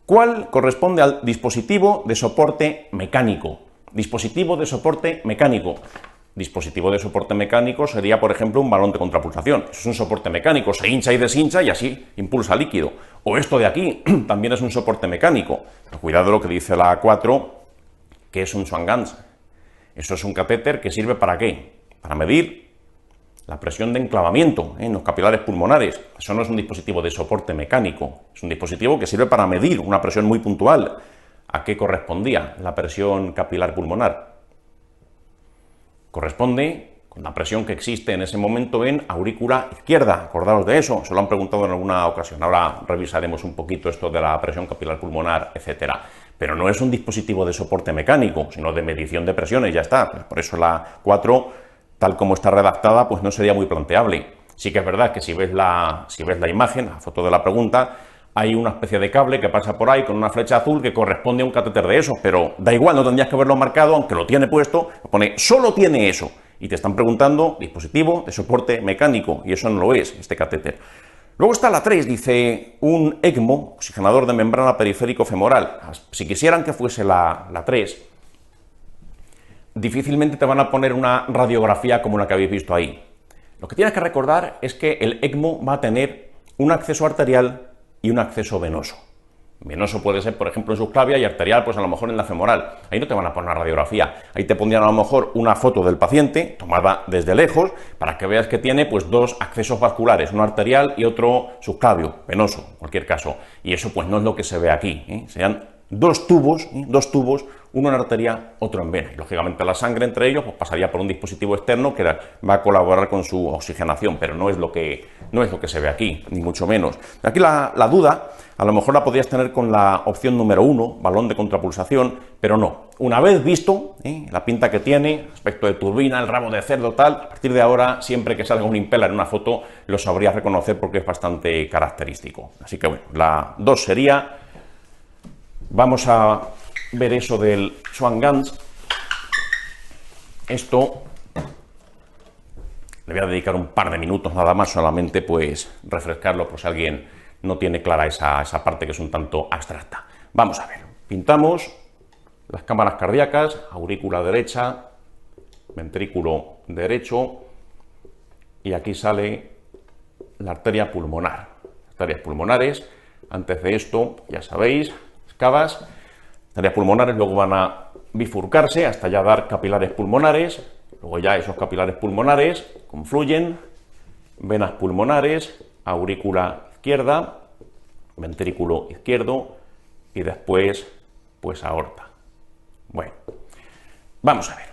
¿cuál corresponde al dispositivo de soporte mecánico? Dispositivo de soporte mecánico. Dispositivo de soporte mecánico sería, por ejemplo, un balón de contrapulsación. Eso es un soporte mecánico, se hincha y deshincha y así impulsa líquido. O esto de aquí también es un soporte mecánico. Pero cuidado lo que dice la 4, que es un Swan-Ganz. Eso es un catéter que sirve ¿para qué? Para medir la presión de enclavamiento en los capilares pulmonares. Eso no es un dispositivo de soporte mecánico, es un dispositivo que sirve para medir una presión muy puntual. ¿A qué correspondía la presión capilar pulmonar? Corresponde con la presión que existe en ese momento en aurícula izquierda. Acordaos de eso, se lo han preguntado en alguna ocasión. Ahora revisaremos un poquito esto de la presión capilar pulmonar, etcétera. Pero no es un dispositivo de soporte mecánico, sino de medición de presiones, ya está. Por eso la 4, tal como está redactada, pues no sería muy planteable. Sí que es verdad que si ves la imagen, la foto de la pregunta, hay una especie de cable que pasa por ahí con una flecha azul que corresponde a un catéter de esos, pero da igual, no tendrías que verlo marcado, aunque lo tiene puesto, pone solo tiene eso, y te están preguntando dispositivo de soporte mecánico, y eso no lo es, este catéter. Luego está la 3, dice un ECMO, oxigenador de membrana periférico femoral. Si quisieran que fuese la 3, difícilmente te van a poner una radiografía como la que habéis visto ahí. Lo que tienes que recordar es que el ECMO va a tener un acceso arterial y un acceso venoso. Venoso puede ser, por ejemplo, en subclavia, y arterial, pues a lo mejor en la femoral. Ahí no te van a poner una radiografía. Ahí te pondrían a lo mejor una foto del paciente, tomada desde lejos, para que veas que tiene pues dos accesos vasculares, uno arterial y otro subclavio, venoso, en cualquier caso. Y eso pues no es lo que se ve aquí, ¿eh? Serían dos tubos, uno en arteria, otro en vena. Y lógicamente la sangre entre ellos pues pasaría por un dispositivo externo que va a colaborar con su oxigenación, pero no es lo que se ve aquí, ni mucho menos. Aquí la duda a lo mejor la podrías tener con la opción número 1, balón de contrapulsación, pero no. Una vez visto la pinta que tiene, aspecto de turbina, el rabo de cerdo, tal, a partir de ahora, siempre que salga un impeller en una foto, lo sabrías reconocer porque es bastante característico. Así que bueno, la 2 sería... Vamos a ver eso del Swan-Ganz. Esto le voy a dedicar un par de minutos nada más, solamente pues refrescarlo por si alguien no tiene clara esa parte que es un tanto abstracta. Vamos a ver, pintamos las cámaras cardíacas, aurícula derecha, ventrículo derecho, y aquí sale la arteria pulmonar. Arterias pulmonares, antes de esto, ya sabéis, cavas, arterias pulmonares, luego van a bifurcarse hasta ya dar capilares pulmonares, luego ya esos capilares pulmonares confluyen, venas pulmonares, aurícula izquierda, ventrículo izquierdo y después pues aorta. Bueno, vamos a ver.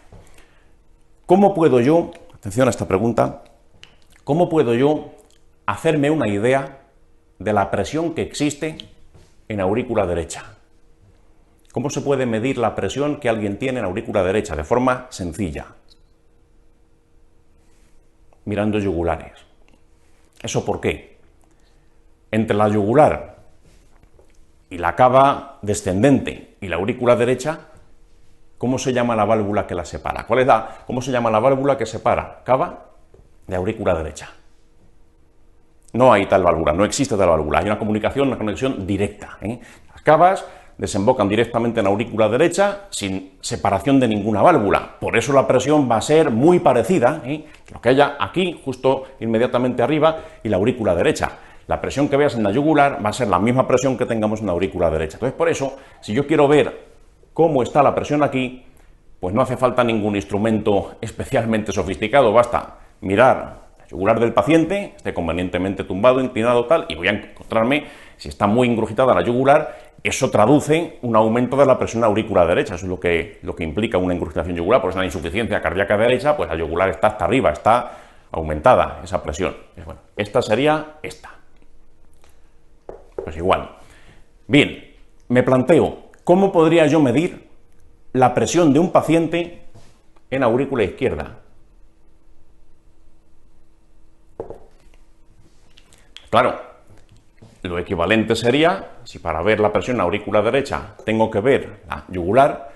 ¿Cómo puedo yo, atención a esta pregunta, cómo puedo yo hacerme una idea de la presión que existe en aurícula derecha? ¿Cómo se puede medir la presión que alguien tiene en aurícula derecha? De forma sencilla. Mirando yugulares. ¿Eso por qué? Entre la yugular y la cava descendente y la aurícula derecha, ¿cómo se llama la válvula que la separa? ¿Cómo se llama la válvula que separa cava de aurícula derecha? No hay tal válvula, no existe tal válvula. Hay una comunicación, una conexión directa. Las cavas desembocan directamente en la aurícula derecha sin separación de ninguna válvula. Por eso la presión va a ser muy parecida, lo que haya aquí, justo inmediatamente arriba, y la aurícula derecha. La presión que veas en la yugular va a ser la misma presión que tengamos en la aurícula derecha. Entonces, por eso, si yo quiero ver cómo está la presión aquí, pues no hace falta ningún instrumento especialmente sofisticado, basta mirar la yugular del paciente, esté convenientemente tumbado, inclinado, tal, y voy a encontrarme, si está muy ingurgitada la yugular, eso traduce un aumento de la presión aurícula derecha, eso es lo que implica una incrustación yugular, por eso una insuficiencia cardíaca derecha, pues la yugular está hasta arriba, está aumentada esa presión. Pues bueno, esta sería esta. Pues igual. Bien, me planteo, ¿cómo podría yo medir la presión de un paciente en aurícula izquierda? Claro, lo equivalente sería, si para ver la presión en aurícula derecha tengo que ver la yugular,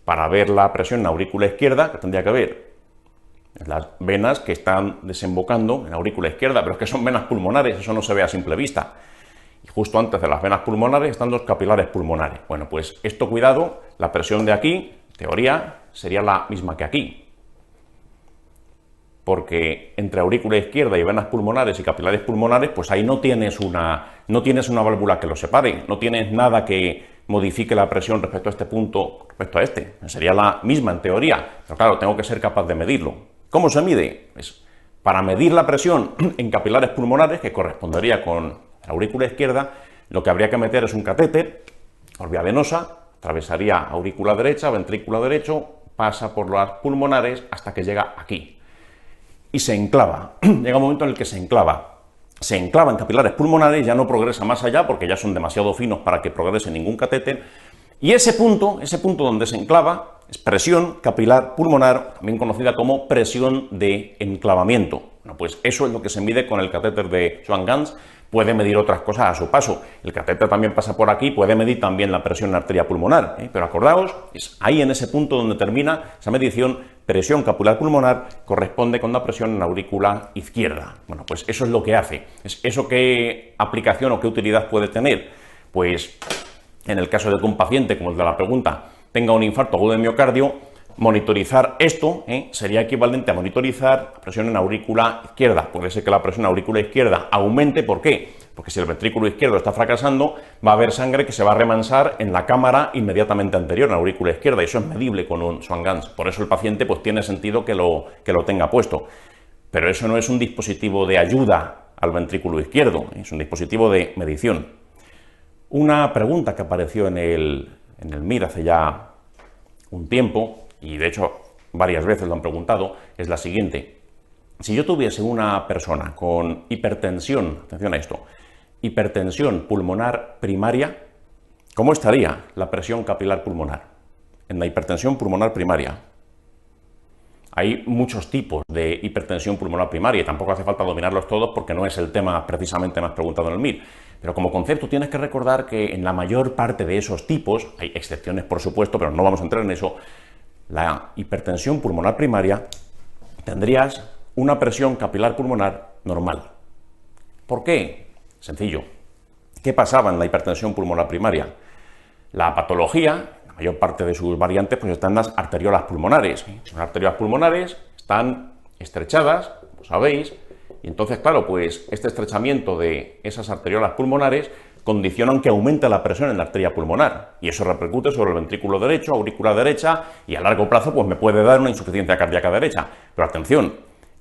para ver la presión en aurícula izquierda, que tendría que ver las venas que están desembocando en la aurícula izquierda, pero es que son venas pulmonares, eso no se ve a simple vista. Y justo antes de las venas pulmonares están los capilares pulmonares. Bueno, pues esto, cuidado, la presión de aquí, en teoría, sería la misma que aquí. Porque entre aurícula izquierda y venas pulmonares y capilares pulmonares, pues ahí no tienes una válvula que los separe, no tienes nada que modifique la presión respecto a este punto, respecto a este. Sería la misma en teoría, pero claro, tengo que ser capaz de medirlo. ¿Cómo se mide? Pues para medir la presión en capilares pulmonares, que correspondería con la aurícula izquierda, lo que habría que meter es un catéter por vía venosa, atravesaría aurícula derecha, ventrículo derecho, pasa por las pulmonares hasta que llega aquí. Y se enclava, llega un momento en el que se enclava en capilares pulmonares, ya no progresa más allá porque ya son demasiado finos para que progrese ningún catéter, y ese punto donde se enclava es presión capilar pulmonar, también conocida como presión de enclavamiento. Bueno, pues eso es lo que se mide con el catéter de Swan-Ganz. Puede medir otras cosas a su paso. El catéter también pasa por aquí, puede medir también la presión en la arteria pulmonar, pero acordaos, es ahí en ese punto donde termina esa medición, presión capilar pulmonar corresponde con la presión en la aurícula izquierda. Bueno, pues eso es lo que hace. ¿Eso qué aplicación o qué utilidad puede tener? Pues en el caso de que un paciente, como el de la pregunta, tenga un infarto agudo de miocardio, monitorizar esto sería equivalente a monitorizar la presión en aurícula izquierda. Puede ser que la presión en aurícula izquierda aumente. ¿Por qué? Porque si el ventrículo izquierdo está fracasando, va a haber sangre que se va a remansar en la cámara inmediatamente anterior, en la aurícula izquierda, y eso es medible con un Swan-Ganz. Por eso el paciente pues tiene sentido que lo tenga puesto. Pero eso no es un dispositivo de ayuda al ventrículo izquierdo, es un dispositivo de medición. Una pregunta que apareció en el MIR hace ya un tiempo, y de hecho varias veces lo han preguntado, es la siguiente. Si yo tuviese una persona con hipertensión, atención a esto, hipertensión pulmonar primaria, ¿cómo estaría la presión capilar pulmonar en la hipertensión pulmonar primaria? Hay muchos tipos de hipertensión pulmonar primaria y tampoco hace falta dominarlos todos porque no es el tema precisamente más preguntado en el MIR. Pero como concepto tienes que recordar que en la mayor parte de esos tipos, hay excepciones por supuesto, pero no vamos a entrar en eso, la hipertensión pulmonar primaria tendrías una presión capilar pulmonar normal. ¿Por qué? Sencillo. ¿Qué pasaba en la hipertensión pulmonar primaria? La patología, la mayor parte de sus variantes, pues están en las arteriolas pulmonares. Las arteriolas pulmonares están estrechadas, como sabéis, y entonces, claro, pues este estrechamiento de esas arteriolas pulmonares condicionan que aumente la presión en la arteria pulmonar, y eso repercute sobre el ventrículo derecho, aurícula derecha, y a largo plazo pues me puede dar una insuficiencia cardíaca derecha. Pero atención,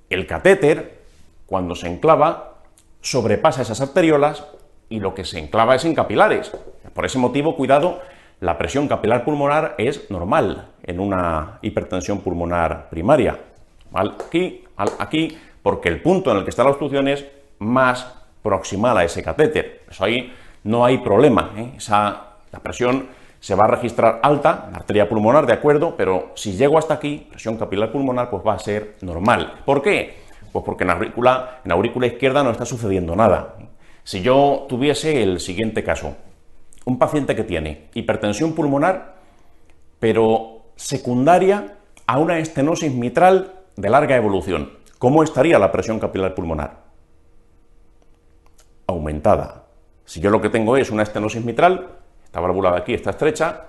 el catéter, cuando se enclava, sobrepasa esas arteriolas y lo que se enclava es en capilares. Por ese motivo, cuidado, la presión capilar pulmonar es normal en una hipertensión pulmonar primaria. Mal aquí, porque el punto en el que está la obstrucción es más proximal a ese catéter. Eso ahí no hay problema, la presión se va a registrar alta en la arteria pulmonar, de acuerdo, pero si llego hasta aquí, presión capilar pulmonar, pues va a ser normal. ¿Por qué? Pues porque en la aurícula izquierda no está sucediendo nada. Si yo tuviese el siguiente caso, un paciente que tiene hipertensión pulmonar, pero secundaria a una estenosis mitral de larga evolución, ¿cómo estaría la presión capilar pulmonar? Aumentada. Si yo lo que tengo es una estenosis mitral, esta válvula de aquí está estrecha,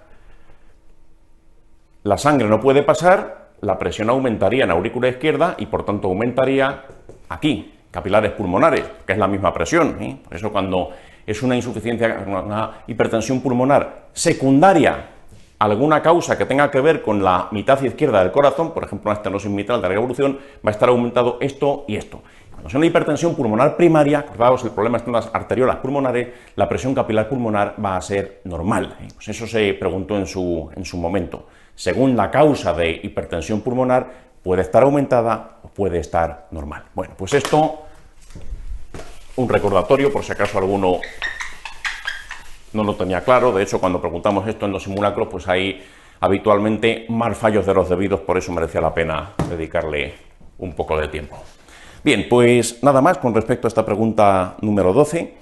la sangre no puede pasar, la presión aumentaría en aurícula izquierda y por tanto aumentaría aquí, capilares pulmonares, que es la misma presión. Por eso cuando es una insuficiencia, una hipertensión pulmonar secundaria a alguna causa que tenga que ver con la mitad izquierda del corazón, por ejemplo una estenosis mitral de larga evolución, va a estar aumentado esto y esto. Cuando sea una hipertensión pulmonar primaria, acordaos, el problema está en las arteriolas pulmonares, la presión capilar pulmonar va a ser normal. Pues eso se preguntó en su momento. Según la causa de hipertensión pulmonar, puede estar aumentada o puede estar normal. Bueno, pues esto, un recordatorio por si acaso alguno no lo tenía claro. De hecho, cuando preguntamos esto en los simulacros, pues hay habitualmente más fallos de los debidos, por eso merecía la pena dedicarle un poco de tiempo. Bien, pues nada más con respecto a esta pregunta número 12.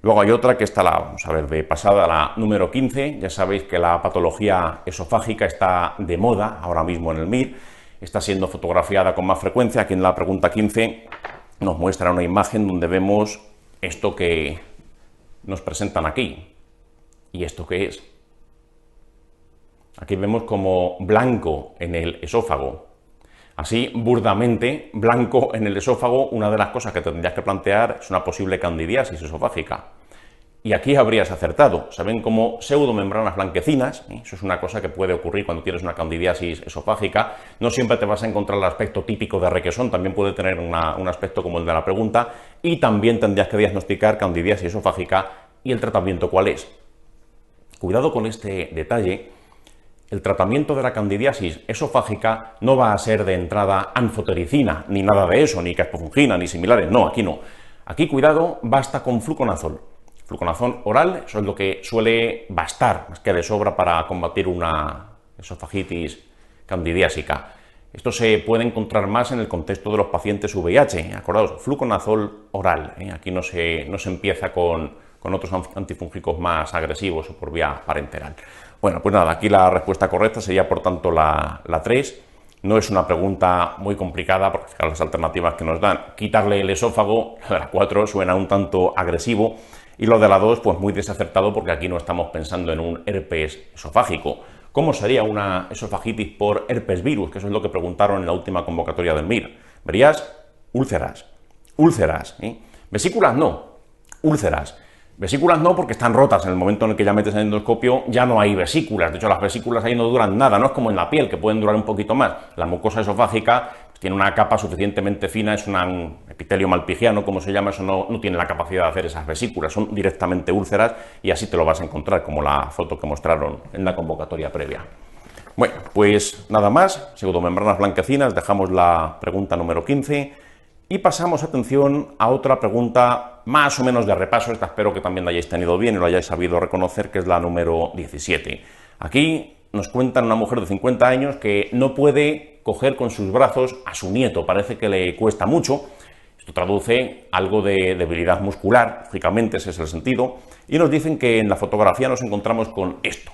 Luego hay otra que está vamos a ver, de pasada, la número 15. Ya sabéis que la patología esofágica está de moda ahora mismo en el MIR, está siendo fotografiada con más frecuencia. Aquí en la pregunta 15 nos muestra una imagen donde vemos esto que nos presentan aquí. ¿Y esto qué es? Aquí vemos como blanco en el esófago. Así, burdamente, blanco en el esófago, una de las cosas que tendrías que plantear es una posible candidiasis esofágica. Y aquí habrías acertado. Se ven como pseudomembranas blanquecinas. Eso es una cosa que puede ocurrir cuando tienes una candidiasis esofágica. No siempre te vas a encontrar el aspecto típico de requesón, también puede tener un aspecto como el de la pregunta. Y también tendrías que diagnosticar candidiasis esofágica. ¿Y el tratamiento cuál es? Cuidado con este detalle. El tratamiento de la candidiasis esofágica no va a ser de entrada anfotericina, ni nada de eso, ni caspofungina, ni similares. No, aquí no. Aquí, cuidado, basta con fluconazol. Fluconazol oral, eso es lo que suele bastar, más que de sobra, para combatir una esofagitis candidiásica. Esto se puede encontrar más en el contexto de los pacientes VIH. Acordaos, fluconazol oral. Aquí no se empieza con otros antifúngicos más agresivos o por vía parenteral. Bueno, pues nada, aquí la respuesta correcta sería, por tanto, la 3. No es una pregunta muy complicada, porque fijaos las alternativas que nos dan. Quitarle el esófago, la de la 4 suena un tanto agresivo, y lo de la 2, pues muy desacertado, porque aquí no estamos pensando en un herpes esofágico. ¿Cómo sería una esofagitis por herpes virus? Que eso es lo que preguntaron en la última convocatoria del MIR. Verías úlceras, úlceras, vesículas no, úlceras. Vesículas no, porque están rotas. En el momento en el que ya metes el endoscopio ya no hay vesículas. De hecho, las vesículas ahí no duran nada. No es como en la piel, que pueden durar un poquito más. La mucosa esofágica pues tiene una capa suficientemente fina, es un epitelio malpighiano, como se llama. Eso no tiene la capacidad de hacer esas vesículas. Son directamente úlceras, y así te lo vas a encontrar, como la foto que mostraron en la convocatoria previa. Bueno, pues nada más. Pseudomembranas blanquecinas. Dejamos la pregunta número 15. Y pasamos, atención, a otra pregunta más o menos de repaso. Esta espero que también la hayáis tenido bien y lo hayáis sabido reconocer, que es la número 17. Aquí nos cuentan una mujer de 50 años que no puede coger con sus brazos a su nieto. Parece que le cuesta mucho. Esto traduce algo de debilidad muscular, lógicamente ese es el sentido. Y nos dicen que en la fotografía nos encontramos con esto.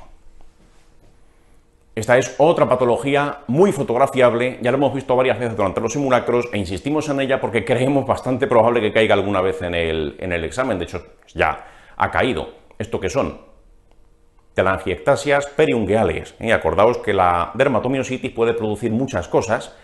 Esta es otra patología muy fotografiable, ya lo hemos visto varias veces durante los simulacros e insistimos en ella porque creemos bastante probable que caiga alguna vez en el examen. De hecho, ya ha caído. ¿Esto qué son? Telangiectasias periungueales. Acordaos que la dermatomiositis puede producir muchas cosas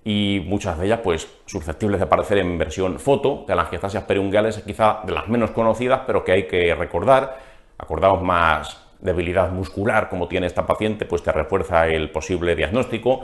y muchas de ellas pues susceptibles de aparecer en versión foto. Telangiectasias periungueales es quizá de las menos conocidas, pero que hay que recordar. Acordaos, más debilidad muscular como tiene esta paciente, pues te refuerza el posible diagnóstico.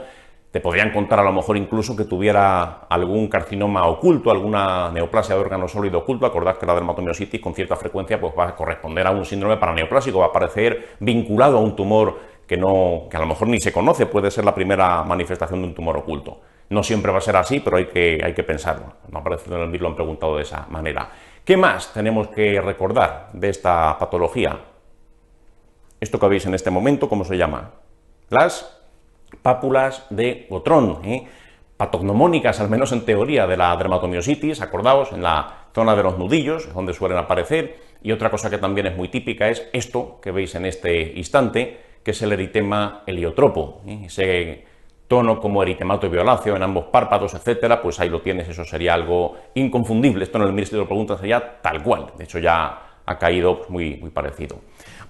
Te podrían contar a lo mejor incluso que tuviera algún carcinoma oculto, alguna neoplasia de órgano sólido oculto. Acordad que la dermatomiositis con cierta frecuencia pues va a corresponder a un síndrome paraneoplásico, va a aparecer vinculado a un tumor que a lo mejor ni se conoce, puede ser la primera manifestación de un tumor oculto. No siempre va a ser así, pero hay que pensarlo. No aparece en el MIR, lo han preguntado de esa manera. ¿Qué más tenemos que recordar de esta patología? Esto que veis en este momento, ¿cómo se llama? Las pápulas de Gotrón, patognomónicas, al menos en teoría, de la dermatomiositis. Acordaos, en la zona de los nudillos, es donde suelen aparecer. Y otra cosa que también es muy típica es esto que veis en este instante, que es el eritema heliotropo. Ese tono como eritemato violáceo en ambos párpados, etcétera, pues ahí lo tienes. Eso sería algo inconfundible. Esto en el MIR, si te lo preguntan, sería tal cual. De hecho, ya ha caído muy parecido.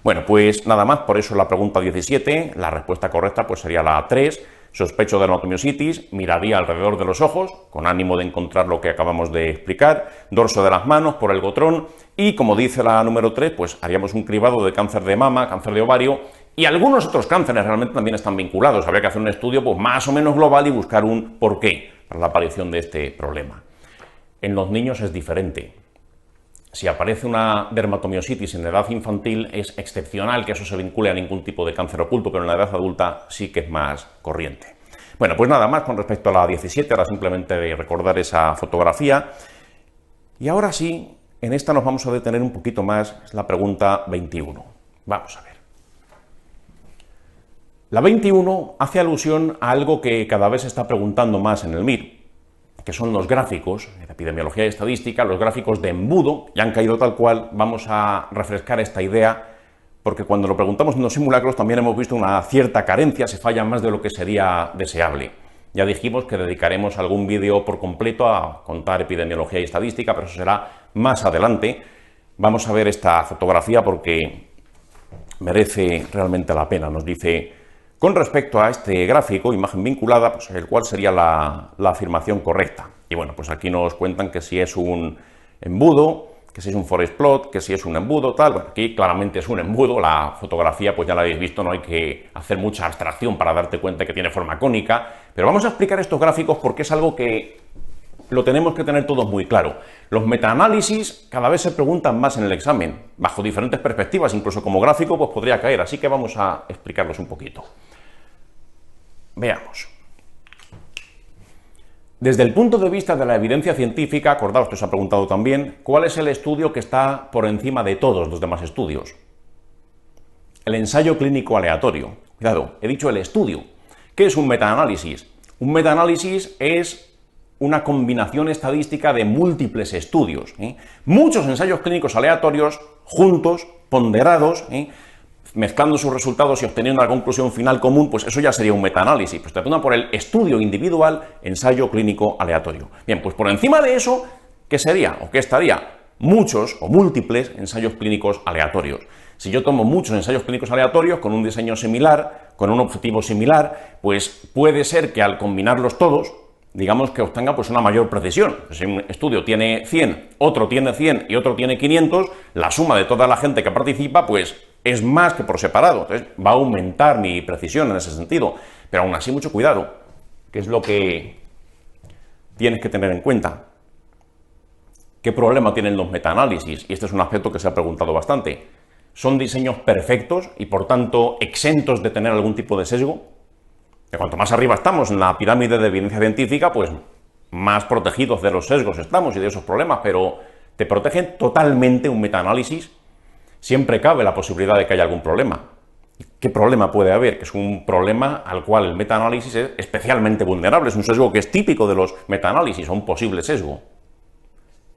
Bueno, pues nada más, por eso la pregunta 17, la respuesta correcta pues sería la 3, sospecho de dermatomiositis, miraría alrededor de los ojos, con ánimo de encontrar lo que acabamos de explicar, dorso de las manos por el Gotrón, y como dice la número 3, pues haríamos un cribado de cáncer de mama, cáncer de ovario, y algunos otros cánceres realmente también están vinculados. Habría que hacer un estudio pues más o menos global y buscar un porqué para la aparición de este problema. en los niños es diferente. Si aparece una dermatomiositis en edad infantil es excepcional que eso se vincule a ningún tipo de cáncer oculto, pero en la edad adulta sí que es más corriente. Bueno, pues nada más con respecto a la 17, ahora simplemente de recordar esa fotografía. Y ahora sí, en esta nos vamos a detener un poquito más, es la pregunta 21. Vamos a ver. La 21 hace alusión a algo que cada vez se está preguntando más en el MIR, que son los gráficos de epidemiología y estadística, los gráficos de embudo, ya han caído tal cual. Vamos a refrescar esta idea, porque cuando lo preguntamos en los simulacros también hemos visto una cierta carencia, se falla más de lo que sería deseable. Ya dijimos que dedicaremos algún vídeo por completo a contar epidemiología y estadística, pero eso será más adelante. Vamos a ver esta fotografía porque merece realmente la pena. Nos dice, con respecto a este gráfico, imagen vinculada, pues el cual sería la afirmación correcta. Y bueno, pues aquí nos cuentan que si es un embudo, que si es un forest plot, que si es un embudo, tal. Bueno, aquí claramente es un embudo, la fotografía pues ya la habéis visto, no hay que hacer mucha abstracción para darte cuenta que tiene forma cónica, pero vamos a explicar estos gráficos porque es algo que lo tenemos que tener todos muy claro. Los metaanálisis cada vez se preguntan más en el examen, bajo diferentes perspectivas, incluso como gráfico pues podría caer, así que vamos a explicarlos un poquito. Veamos. Desde el punto de vista de la evidencia científica, acordaos que os ha preguntado también, ¿cuál es el estudio que está por encima de todos los demás estudios? El ensayo clínico aleatorio. Cuidado, he dicho el estudio. ¿Qué es un metaanálisis? Un metaanálisis es una combinación estadística de múltiples estudios. Muchos ensayos clínicos aleatorios, juntos, ponderados, mezclando sus resultados y obteniendo la conclusión final común, pues eso ya sería un metaanálisis. Pues te toma por el estudio individual, ensayo clínico aleatorio. Bien, pues por encima de eso, ¿qué sería o qué estaría? Muchos o múltiples ensayos clínicos aleatorios. Si yo tomo muchos ensayos clínicos aleatorios con un diseño similar, con un objetivo similar, pues puede ser que al combinarlos todos, digamos que obtenga pues una mayor precisión. Si un estudio tiene 100, otro tiene 100 y otro tiene 500, la suma de toda la gente que participa pues es más que por separado. Entonces va a aumentar mi precisión en ese sentido. Pero aún así mucho cuidado, que es lo que tienes que tener en cuenta. ¿Qué problema tienen los metaanálisis? Y este es un aspecto que se ha preguntado bastante. ¿Son diseños perfectos y por tanto exentos de tener algún tipo de sesgo? Que cuanto más arriba estamos en la pirámide de evidencia científica, pues más protegidos de los sesgos estamos y de esos problemas, pero ¿te protegen totalmente un metaanálisis? Siempre cabe la posibilidad de que haya algún problema. ¿Qué problema puede haber? Que es un problema al cual el metaanálisis es especialmente vulnerable, es un sesgo que es típico de los metaanálisis, o un posible sesgo.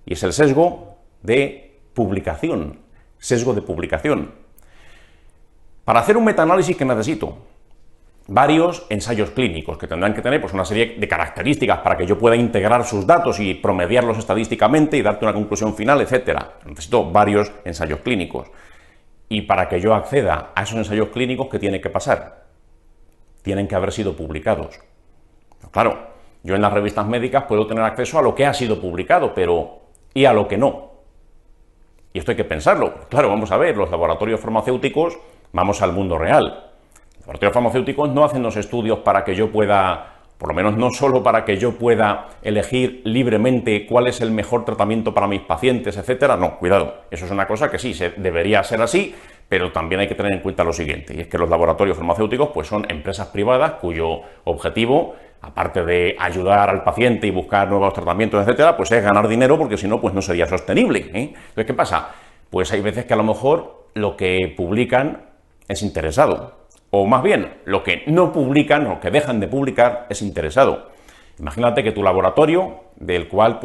Y es el sesgo de publicación. Sesgo de publicación. Para hacer un metaanálisis, ¿qué necesito? Varios ensayos clínicos que tendrán que tener pues, una serie de características para que yo pueda integrar sus datos y promediarlos estadísticamente y darte una conclusión final, etc. Necesito varios ensayos clínicos. Y para que yo acceda a esos ensayos clínicos, ¿qué tiene que pasar? Tienen que haber sido publicados. Claro, yo en las revistas médicas puedo tener acceso a lo que ha sido publicado, pero ¿y a lo que no? Y esto hay que pensarlo. Claro, vamos a ver, los laboratorios farmacéuticos, vamos al mundo real. Los laboratorios farmacéuticos no hacen los estudios para que yo pueda, por lo menos no solo para que yo pueda elegir libremente cuál es el mejor tratamiento para mis pacientes, etcétera. No, cuidado, eso es una cosa que sí, debería ser así, pero también hay que tener en cuenta lo siguiente, y es que los laboratorios farmacéuticos pues son empresas privadas cuyo objetivo, aparte de ayudar al paciente y buscar nuevos tratamientos, etcétera, pues es ganar dinero, porque si no, pues no sería sostenible. Entonces, ¿qué pasa? Pues hay veces que a lo mejor lo que publican es interesado. O más bien, lo que no publican o que dejan de publicar es interesado. Imagínate que tu laboratorio, del cual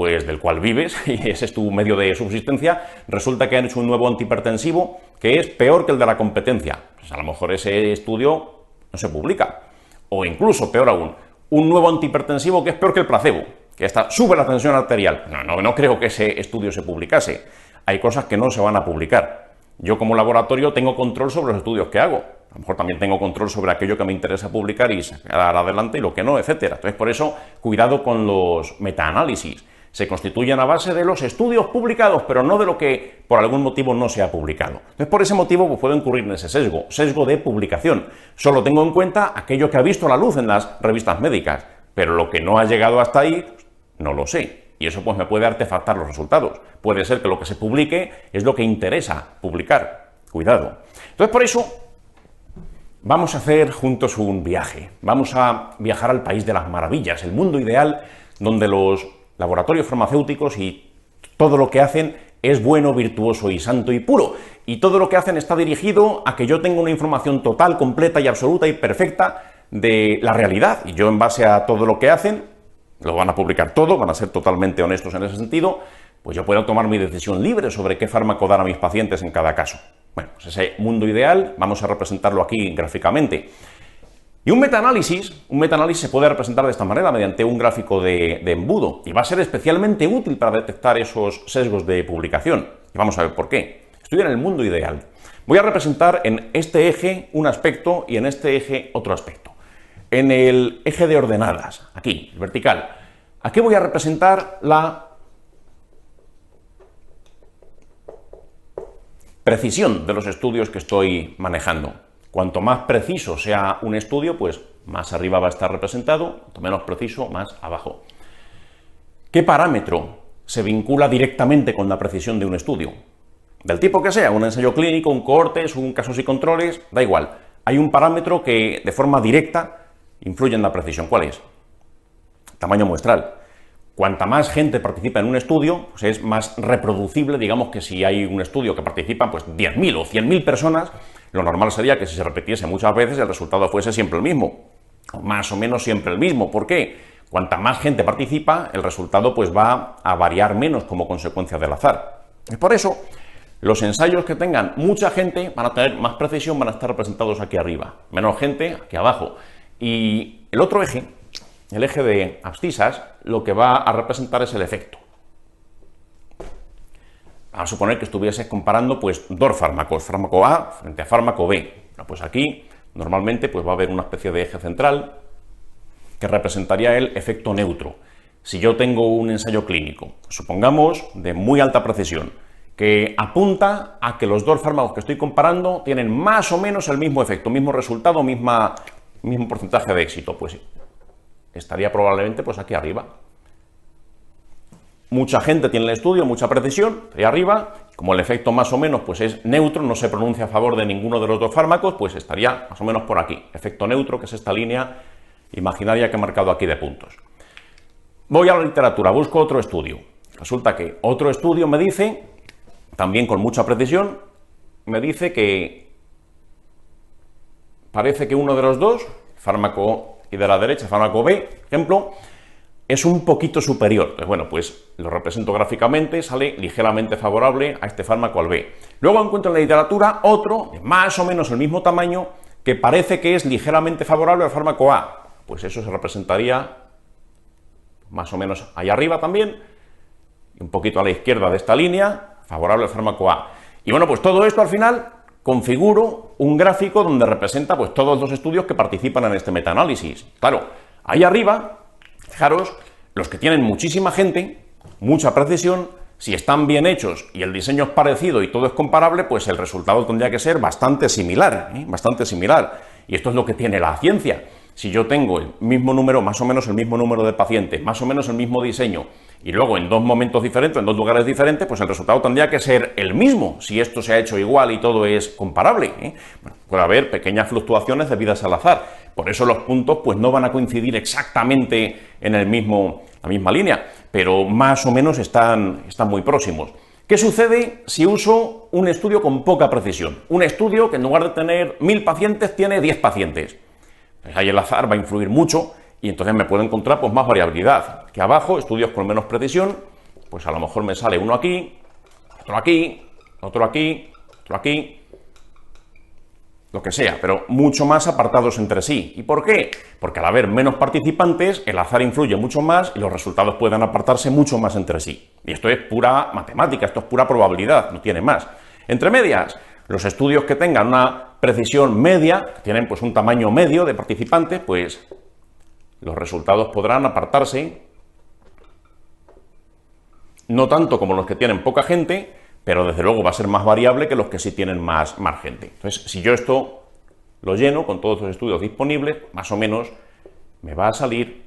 vives, y ese es tu medio de subsistencia, resulta que han hecho un nuevo antihipertensivo que es peor que el de la competencia. Pues a lo mejor ese estudio no se publica. O incluso, peor aún, un nuevo antihipertensivo que es peor que el placebo, que hasta sube la tensión arterial. No creo que ese estudio se publicase. Hay cosas que no se van a publicar. Yo como laboratorio tengo control sobre los estudios que hago. A lo mejor también tengo control sobre aquello que me interesa publicar y sacar adelante y lo que no, etcétera. Entonces, por eso, cuidado con los metaanálisis. Se constituyen a base de los estudios publicados, pero no de lo que por algún motivo no se ha publicado. Entonces, por ese motivo, pues puedo incurrir en ese sesgo de publicación. Solo tengo en cuenta aquello que ha visto la luz en las revistas médicas, pero lo que no ha llegado hasta ahí, no lo sé. y eso pues me puede artefactar los resultados. Puede ser que lo que se publique es lo que interesa publicar. Cuidado. Entonces, por eso vamos a hacer juntos un viaje. Vamos a viajar al país de las maravillas, el mundo ideal donde los laboratorios farmacéuticos y todo lo que hacen es bueno, virtuoso y santo y puro. Y todo lo que hacen está dirigido a que yo tenga una información total, completa y absoluta y perfecta de la realidad. Y yo, en base a todo lo que hacen, lo van a publicar todo, van a ser totalmente honestos en ese sentido, pues yo puedo tomar mi decisión libre sobre qué fármaco dar a mis pacientes en cada caso. Bueno, pues ese mundo ideal vamos a representarlo aquí gráficamente. Y un metaanálisis se puede representar de esta manera, mediante un gráfico de embudo, y va a ser especialmente útil para detectar esos sesgos de publicación. Y vamos a ver por qué. Estoy en el mundo ideal. Voy a representar en este eje un aspecto y en este eje otro aspecto. En el eje de ordenadas, aquí, el vertical, aquí voy a representar la precisión de los estudios que estoy manejando. Cuanto más preciso sea un estudio, pues más arriba va a estar representado, cuanto menos preciso, más abajo. ¿Qué parámetro se vincula directamente con la precisión de un estudio? Del tipo que sea, un ensayo clínico, un cohortes, un casos y controles, da igual. Hay un parámetro que de forma directa influye en la precisión. ¿Cuál es? Tamaño muestral. Cuanta más gente participa en un estudio, pues es más reproducible. Digamos que si hay un estudio que participan pues 10.000 o 100.000 personas, lo normal sería que si se repitiese muchas veces el resultado fuese siempre el mismo, o más o menos siempre el mismo. ¿Por qué? Cuanta más gente participa, el resultado pues va a variar menos como consecuencia del azar. Y por eso, los ensayos que tengan mucha gente van a tener más precisión, van a estar representados aquí arriba, menos gente aquí abajo. Y el otro eje, el eje de abscisas, lo que va a representar es el efecto. Vamos a suponer que estuvieses comparando pues dos fármacos, fármaco A frente a fármaco B. Bueno, pues aquí normalmente pues va a haber una especie de eje central que representaría el efecto neutro. Si yo tengo un ensayo clínico, supongamos de muy alta precisión, que apunta a que los dos fármacos que estoy comparando tienen más o menos el mismo efecto, mismo resultado, mismo porcentaje de éxito, pues estaría probablemente pues aquí arriba. Mucha gente tiene el estudio, mucha precisión, ahí arriba. Como el efecto más o menos pues es neutro, no se pronuncia a favor de ninguno de los dos fármacos, pues estaría más o menos por aquí. Efecto neutro, que es esta línea imaginaria que he marcado aquí de puntos. Voy a la literatura, busco otro estudio. Resulta que otro estudio me dice, también con mucha precisión, me dice que parece que uno de los dos, fármaco y de la derecha, fármaco B, ejemplo, es un poquito superior. Entonces, bueno, pues lo represento gráficamente, sale ligeramente favorable a este fármaco al B. Luego encuentro en la literatura otro, de más o menos el mismo tamaño, que parece que es ligeramente favorable al fármaco A. Pues eso se representaría más o menos ahí arriba también, y un poquito a la izquierda de esta línea, favorable al fármaco A. Y bueno, pues todo esto al final configuro un gráfico donde representa pues todos los estudios que participan en este metaanálisis. Claro, ahí arriba, fijaros, los que tienen muchísima gente, mucha precisión, si están bien hechos y el diseño es parecido y todo es comparable, pues el resultado tendría que ser bastante similar, bastante similar. Y esto es lo que tiene la ciencia. Si yo tengo el mismo número, más o menos el mismo número de pacientes, más o menos el mismo diseño, y luego en dos momentos diferentes, en dos lugares diferentes, pues el resultado tendría que ser el mismo, si esto se ha hecho igual y todo es comparable. Bueno, puede haber pequeñas fluctuaciones debidas al azar. Por eso los puntos pues no van a coincidir exactamente en la misma línea, pero más o menos están muy próximos. ¿Qué sucede si uso un estudio con poca precisión? Un estudio que en lugar de tener 1000 pacientes tiene 10 pacientes. Pues ahí el azar va a influir mucho y entonces me puedo encontrar pues más variabilidad. Aquí abajo, estudios con menos precisión, pues a lo mejor me sale uno aquí, otro aquí, otro aquí, otro aquí, lo que sea, pero mucho más apartados entre sí. ¿Y por qué? Porque al haber menos participantes, el azar influye mucho más y los resultados pueden apartarse mucho más entre sí. Y esto es pura matemática, esto es pura probabilidad, no tiene más. Entre medias, los estudios que tengan una precisión media, que tienen pues un tamaño medio de participantes, pues los resultados podrán apartarse, no tanto como los que tienen poca gente, pero desde luego va a ser más variable que los que sí tienen más gente. Entonces, si yo esto lo lleno con todos los estudios disponibles, más o menos me va a salir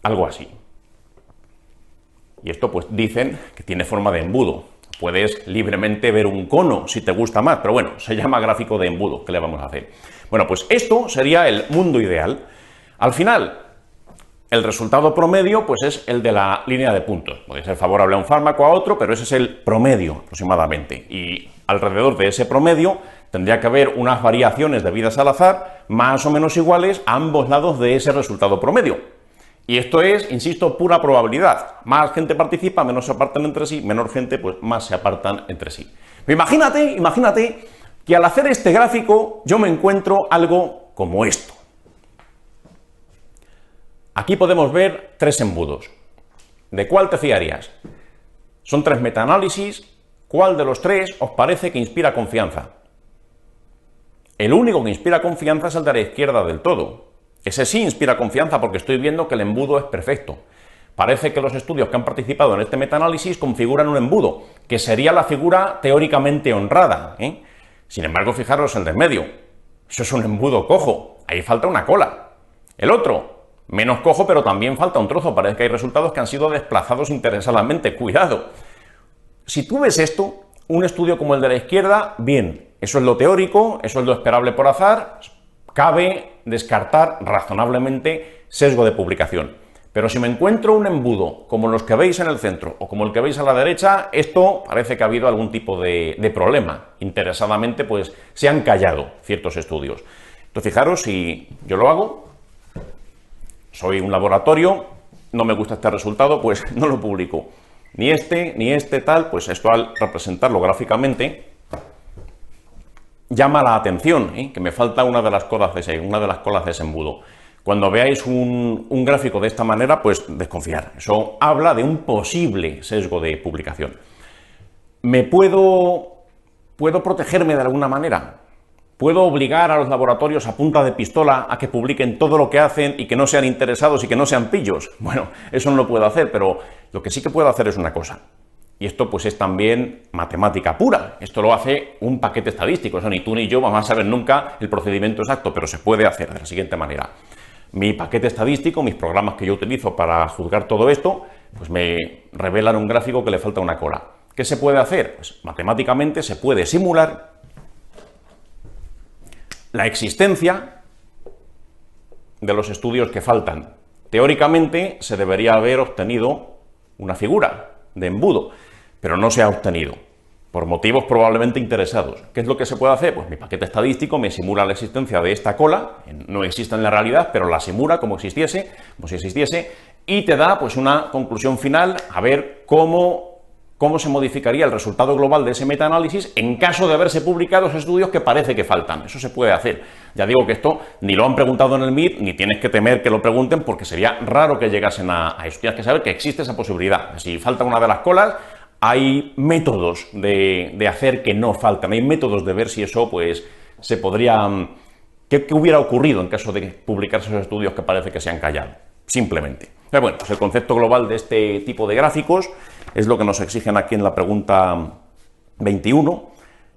algo así. Y esto pues dicen que tiene forma de embudo. Puedes libremente ver un cono si te gusta más, pero bueno, se llama gráfico de embudo. ¿Qué le vamos a hacer? Bueno, pues esto sería el mundo ideal. Al final, el resultado promedio pues es el de la línea de puntos. Puede ser favorable a un fármaco, a otro, pero ese es el promedio aproximadamente. Y alrededor de ese promedio tendría que haber unas variaciones debidas al azar más o menos iguales a ambos lados de ese resultado promedio. Y esto es, insisto, pura probabilidad. Más gente participa, menos se apartan entre sí, menor gente, pues más se apartan entre sí. Pero imagínate que al hacer este gráfico yo me encuentro algo como esto. Aquí podemos ver 3 embudos. ¿De cuál te fiarías? Son 3 metaanálisis. ¿Cuál de los 3 os parece que inspira confianza? El único que inspira confianza es el de la izquierda del todo. Ese sí inspira confianza porque estoy viendo que el embudo es perfecto. Parece que los estudios que han participado en este metaanálisis configuran un embudo, que sería la figura teóricamente honrada, ¿eh? Sin embargo, fijaros el del medio. Eso es un embudo cojo, ahí falta una cola. El otro, menos cojo, pero también falta un trozo. Parece que hay resultados que han sido desplazados interesadamente. Cuidado. Si tú ves esto, un estudio como el de la izquierda, bien, eso es lo teórico, eso es lo esperable por azar. Cabe descartar razonablemente sesgo de publicación. Pero si me encuentro un embudo como los que veis en el centro o como el que veis a la derecha, esto parece que ha habido algún tipo de problema. Interesadamente, pues se han callado ciertos estudios. Entonces, fijaros, si yo lo hago, soy un laboratorio, no me gusta este resultado, pues no lo publico. Ni este tal, pues esto al representarlo gráficamente llama la atención, que me falta una de las colas de ese embudo. Cuando veáis un gráfico de esta manera, pues desconfiar. Eso habla de un posible sesgo de publicación. ¿Puedo protegerme de alguna manera? ¿Puedo obligar a los laboratorios a punta de pistola a que publiquen todo lo que hacen y que no sean interesados y que no sean pillos? Bueno, eso no lo puedo hacer, pero lo que sí que puedo hacer es una cosa. Y esto pues es también matemática pura. Esto lo hace un paquete estadístico. Eso ni tú ni yo vamos a saber nunca el procedimiento exacto, pero se puede hacer de la siguiente manera. Mi paquete estadístico, mis programas que yo utilizo para juzgar todo esto, pues me revelan un gráfico que le falta una cola. ¿Qué se puede hacer? Pues matemáticamente se puede simular la existencia de los estudios que faltan. Teóricamente se debería haber obtenido una figura de embudo, pero no se ha obtenido, por motivos probablemente interesados. ¿Qué es lo que se puede hacer? Pues mi paquete estadístico me simula la existencia de esta cola, no existe en la realidad, pero la simula como si existiese, y te da pues una conclusión final, a ver cómo se modificaría el resultado global de ese metaanálisis en caso de haberse publicado esos estudios que parece que faltan. Eso se puede hacer. Ya digo que esto ni lo han preguntado en el MIR, ni tienes que temer que lo pregunten, porque sería raro que llegasen a eso. Tienes que saber que existe esa posibilidad. Si falta una de las colas, hay métodos de hacer que no faltan. Hay métodos de ver si eso pues se podría... ¿Qué hubiera ocurrido en caso de publicarse esos estudios que parece que se han callado? Simplemente. Pero bueno, pues el concepto global de este tipo de gráficos es lo que nos exigen aquí en la pregunta 21.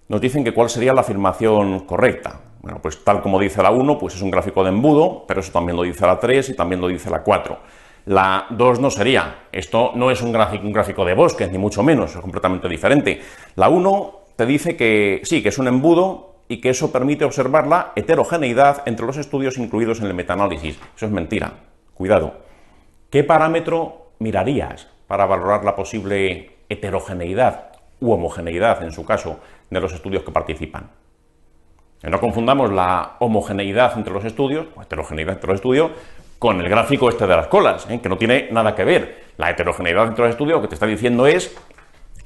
Nos dicen que cuál sería la afirmación correcta. Bueno, pues tal como dice la 1, pues es un gráfico de embudo, pero eso también lo dice la 3 y también lo dice la 4. La 2 no sería. Esto no es un gráfico de bosques, ni mucho menos, es completamente diferente. La 1 te dice que sí, que es un embudo y que eso permite observar la heterogeneidad entre los estudios incluidos en el metaanálisis. Eso es mentira. Cuidado. ¿Qué parámetro mirarías para valorar la posible heterogeneidad u homogeneidad, en su caso, de los estudios que participan? No confundamos la homogeneidad entre los estudios, o heterogeneidad entre los estudios, con el gráfico este de las colas, que no tiene nada que ver. La heterogeneidad entre los estudios lo que te está diciendo es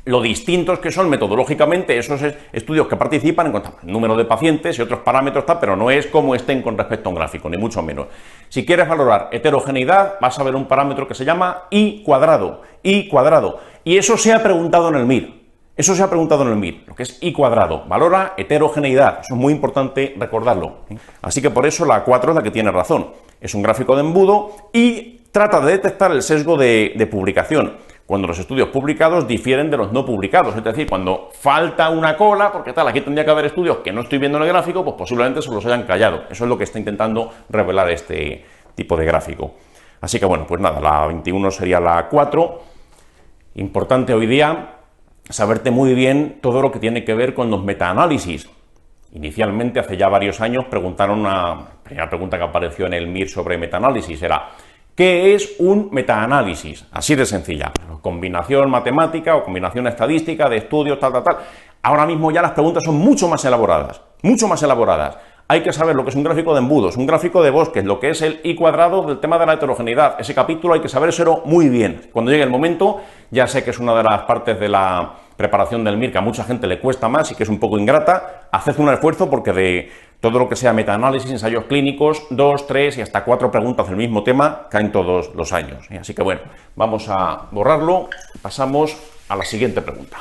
lo distintos que son metodológicamente esos estudios que participan en cuanto al número de pacientes y otros parámetros, pero no es como estén con respecto a un gráfico, ni mucho menos. Si quieres valorar heterogeneidad, vas a ver un parámetro que se llama I cuadrado, y eso se ha preguntado en el MIR. Eso se ha preguntado en el MIR, lo que es I cuadrado, valora heterogeneidad, eso es muy importante recordarlo. Así que por eso la 4 es la que tiene razón. Es un gráfico de embudo y trata de detectar el sesgo de publicación, cuando los estudios publicados difieren de los no publicados, es decir, cuando falta una cola, porque tal, aquí tendría que haber estudios que no estoy viendo en el gráfico, pues posiblemente se los hayan callado. Eso es lo que está intentando revelar este tipo de gráfico. Así que bueno, pues nada, la 21 sería la 4. Importante hoy día saberte muy bien todo lo que tiene que ver con los metaanálisis. Inicialmente, hace ya varios años, preguntaron una primera pregunta que apareció en el MIR sobre metaanálisis, era ¿qué es un metaanálisis? Así de sencilla, combinación matemática o combinación estadística de estudios, tal. Ahora mismo ya las preguntas son mucho más elaboradas, mucho más elaboradas. Hay que saber lo que es un gráfico de embudos, un gráfico de bosques, lo que es el I cuadrado del tema de la heterogeneidad. Ese capítulo hay que sabérselo muy bien. Cuando llegue el momento, ya sé que es una de las partes de la preparación del MIR que a mucha gente le cuesta más y que es un poco ingrata. Haced un esfuerzo porque de todo lo que sea metaanálisis, ensayos clínicos, 2, 3 y hasta 4 preguntas del mismo tema caen todos los años. Así que bueno, vamos a borrarlo. Pasamos a la siguiente pregunta.